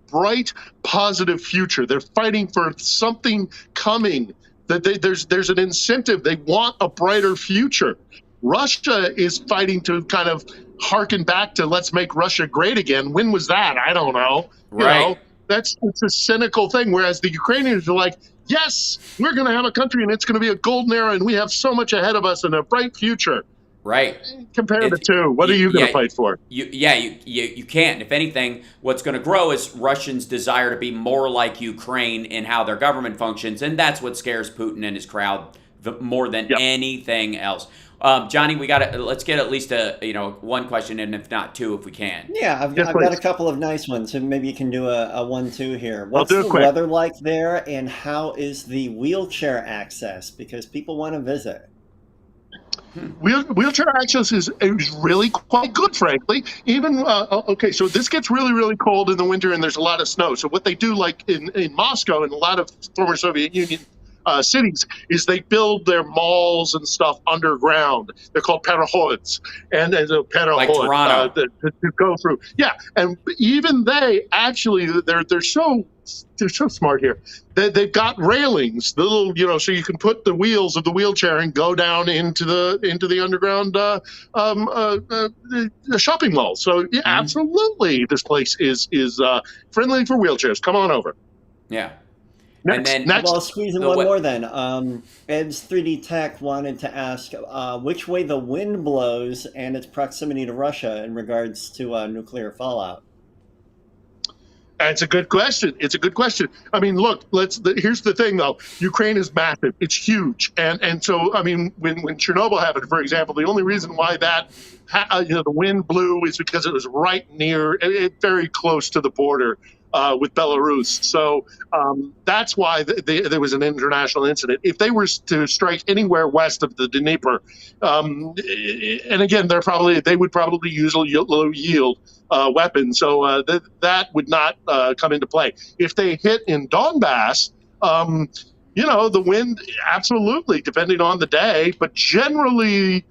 bright, positive future. They're fighting for something coming. There's an incentive. They want a brighter future. Russia is fighting to kind of harken back to let's make Russia great again. When was that? I don't know.
Right.
You know, it's a cynical thing. Whereas the Ukrainians are like, yes, we're going to have a country and it's going to be a golden era and we have so much ahead of us and a bright future.
Right.
Compare the two. What are you going to fight for?
You can't. If anything, what's going to grow is Russians' desire to be more like Ukraine in how their government functions, and that's what scares Putin and his crowd more than anything else. Johnny, let's get at least one question, and if not two, if we can.
Yeah, I've got a couple of nice ones, so maybe you can do a 1-2 here. What's the weather like there, and how is the wheelchair access? Because people want to visit.
Wheelchair access is really quite good, frankly. Even so this gets really, really cold in the winter, and there's a lot of snow. So what they do, like in Moscow and a lot of former Soviet Union cities, is they build their malls and stuff underground. They're called perehods, and as a perehod,
like Toronto,
to go through. Yeah, and even they actually they're so smart here. They've got railings, the little, so you can put the wheels of the wheelchair and go down into the underground the shopping mall. So yeah, absolutely, this place is friendly for wheelchairs. Come on over.
Yeah.
Next.
Well, I'll squeeze in one more then. Ed's 3D Tech wanted to ask which way the wind blows and its proximity to Russia in regards to nuclear fallout.
It's a good question. I mean, look, here's the thing, though. Ukraine is massive. It's huge. And so, I mean, when Chernobyl happened, for example, the only reason why that, the wind blew is because it was right near, very close to the border with Belarus. So that's why there was an international incident. If they were to strike anywhere west of the Dnieper, and again, they would probably use a low yield weapon, so that would not come into play. If they hit in Donbass, the wind, absolutely, depending on the day, but generally,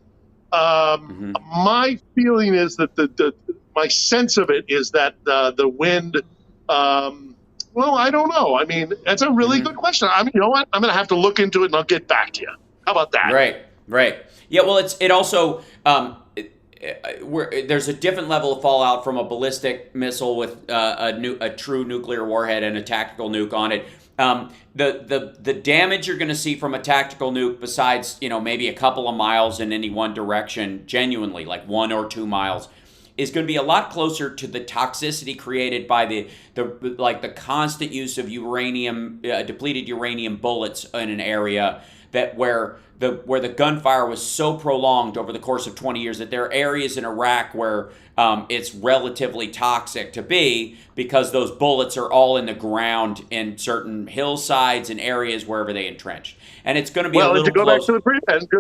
my feeling is that my sense of it is that the wind. Well, I don't know. I mean, that's a really good question. I mean, you know what? I'm going to have to look into it and I'll get back to you. How about that?
Right. Yeah. Well, it also there's a different level of fallout from a ballistic missile with a true nuclear warhead and a tactical nuke on it. The damage you're going to see from a tactical nuke, besides maybe a couple of miles in any one direction, genuinely like 1 or 2 miles, is going to be a lot closer to the toxicity created by the constant use of uranium, depleted uranium bullets in an area where the gunfire was so prolonged over the course of 20 years that there are areas in Iraq where it's relatively toxic to be, because those bullets are all in the ground in certain hillsides and areas wherever they entrenched. And it's going to be a little close.
To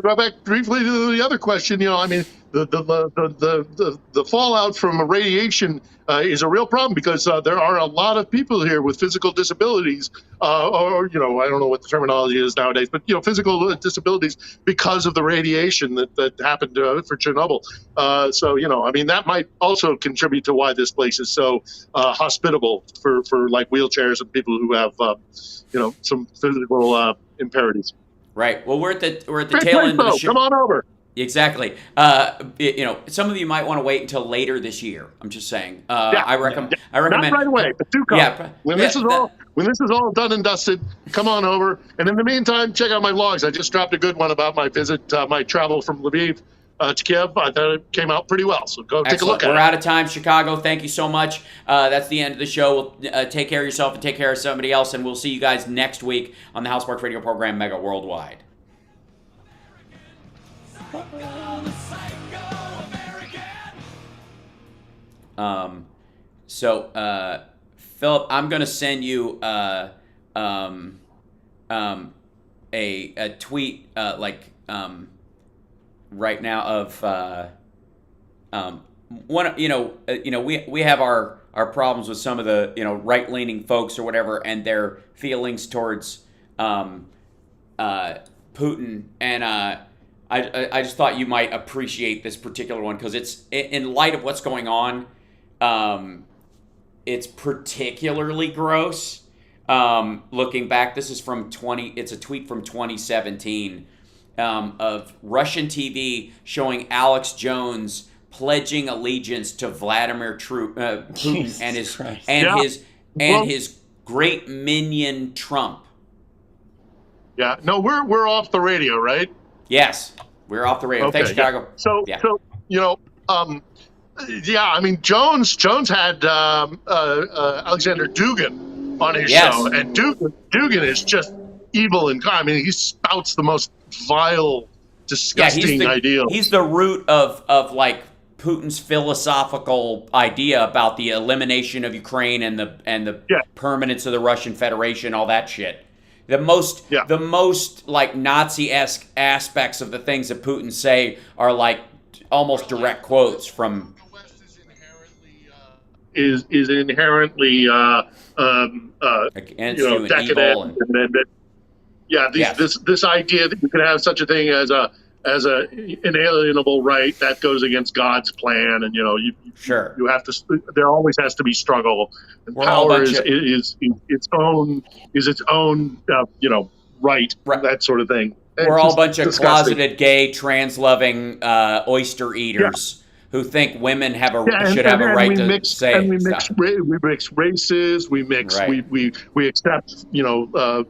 go back briefly to the other question, I mean, the fallout from radiation is a real problem, because there are a lot of people here with physical disabilities, or I don't know what the terminology is nowadays, but physical disabilities because of the radiation that happened for Chernobyl. So I mean, that might also contribute to why this place is so hospitable for like wheelchairs and people who have some physical impurities.
Right. Well, we're at the tail end of the show.
Come on over.
Exactly. Some of you might want to wait until later this year. I'm just saying. I recommend.
Not right away, but do come.
Yeah.
When this is all done and dusted, come on over. And in the meantime, check out my vlogs. I just dropped a good one about my visit, my travel from Lviv to Kiev. I thought it came out pretty well. So go take a look at it.
We're out of time, Chicago. Thank you so much. That's the end of the show. We'll take care of yourself and take care of somebody else, and we'll see you guys next week on the House Sparks radio program, Mega Worldwide. Philip, I'm gonna send you a tweet right now of we have our problems with some of the right-leaning folks or whatever and their feelings towards Putin, and I just thought you might appreciate this particular one because it's in light of what's going on. It's particularly gross. Looking back, this is from it's a tweet from 2017 of Russian TV showing Alex Jones pledging allegiance to Vladimir Putin and his great minion Trump.
Yeah, no, we're off the radio, right?
Yes, we're off the radio.
Okay,
Thanks, Chicago.
Yeah. I mean, Jones had Alexander Dugin on his show, and Dugin is just evil and I mean, he spouts the most vile, disgusting ideals.
He's the root of like Putin's philosophical idea about the elimination of Ukraine and the permanence of the Russian Federation, all that shit. The most like Nazi-esque aspects of the things that Putin say are like almost direct quotes from.
Is inherently decadent, this idea that you can have such a thing as an inalienable right that goes against God's plan, and you have to. There always has to be struggle, and power is its own right, that sort of thing.
We're all a bunch of closeted gay, trans-loving oyster eaters. Who think women should have a right to say
and we mix races, we we accept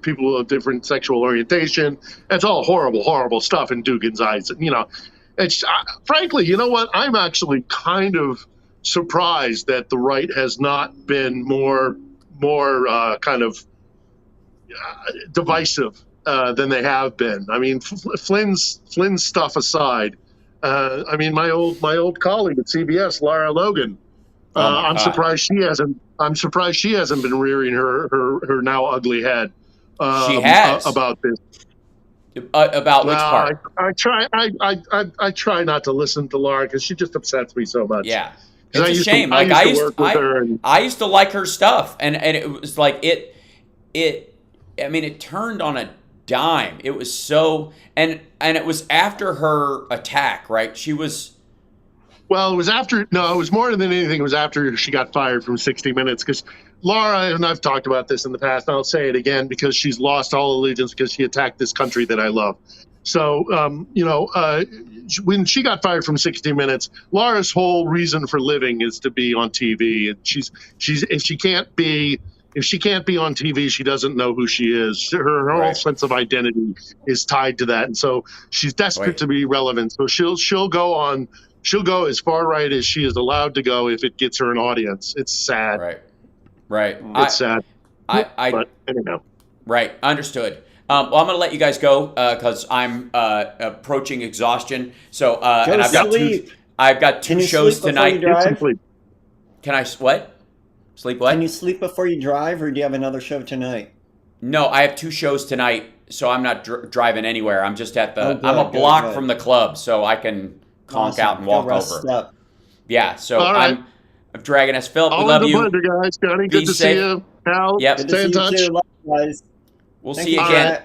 people of different sexual orientation. It's all horrible stuff in Dugin's eyes. It's frankly, you know what? I'm actually kind of surprised that the right has not been more kind of divisive than they have been. I mean, Flynn's stuff aside. I mean, my old colleague at CBS, Lara Logan. I'm surprised she hasn't been rearing her now ugly head.
She has
about this.
About which part?
I try not to listen to Lara because she just upsets me so much.
Yeah, it's a shame. I used to like her stuff, and it was like it. I mean, it turned on a dime. It was so and it was after her attack, right? She was.
Well, it was after. No, it was more than anything. It was after she got fired from 60 Minutes because Laura, and I've talked about this in the past, and I'll say it again because she's lost all allegiance because she attacked this country that I love. So, when she got fired from 60 Minutes, Laura's whole reason for living is to be on TV, and she's if she can't be on TV, she doesn't know who she is. Her whole sense of identity is tied to that, and so she's desperate to be relevant. So she'll go as far right as she is allowed to go if it gets her an audience. It's sad.
Right.
It's sad.
But
anyhow.
Right. Understood. Well, I'm going to let you guys go because I'm approaching exhaustion. So, and I've got two shows tonight. Can I what? Sleep what?
Can you sleep before you drive, or do you have another show tonight?
No, I have two shows tonight, so I'm not driving anywhere. I'm just at the. I'm a block from the club, so I can conk out and walk over.
Up.
Yeah, so
right.
I'm dragging us. Phil, we
love
you.
Pleasure, guys. Johnny, good to see you. Al, stay in touch.
We'll see you again.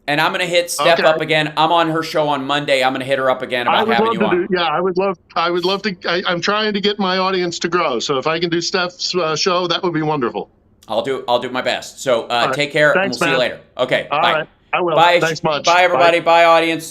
And I'm going to hit Steph up again. I'm on her show on Monday. I'm going to hit her up again about having you on.
I would love to. I'm trying to get my audience to grow. So if I can do Steph's show, that would be wonderful.
I'll do my best. So take care, and we'll see you later. Okay,
All
bye.
Right. I will.
Bye.
Thanks much.
Bye, everybody. Bye, audience.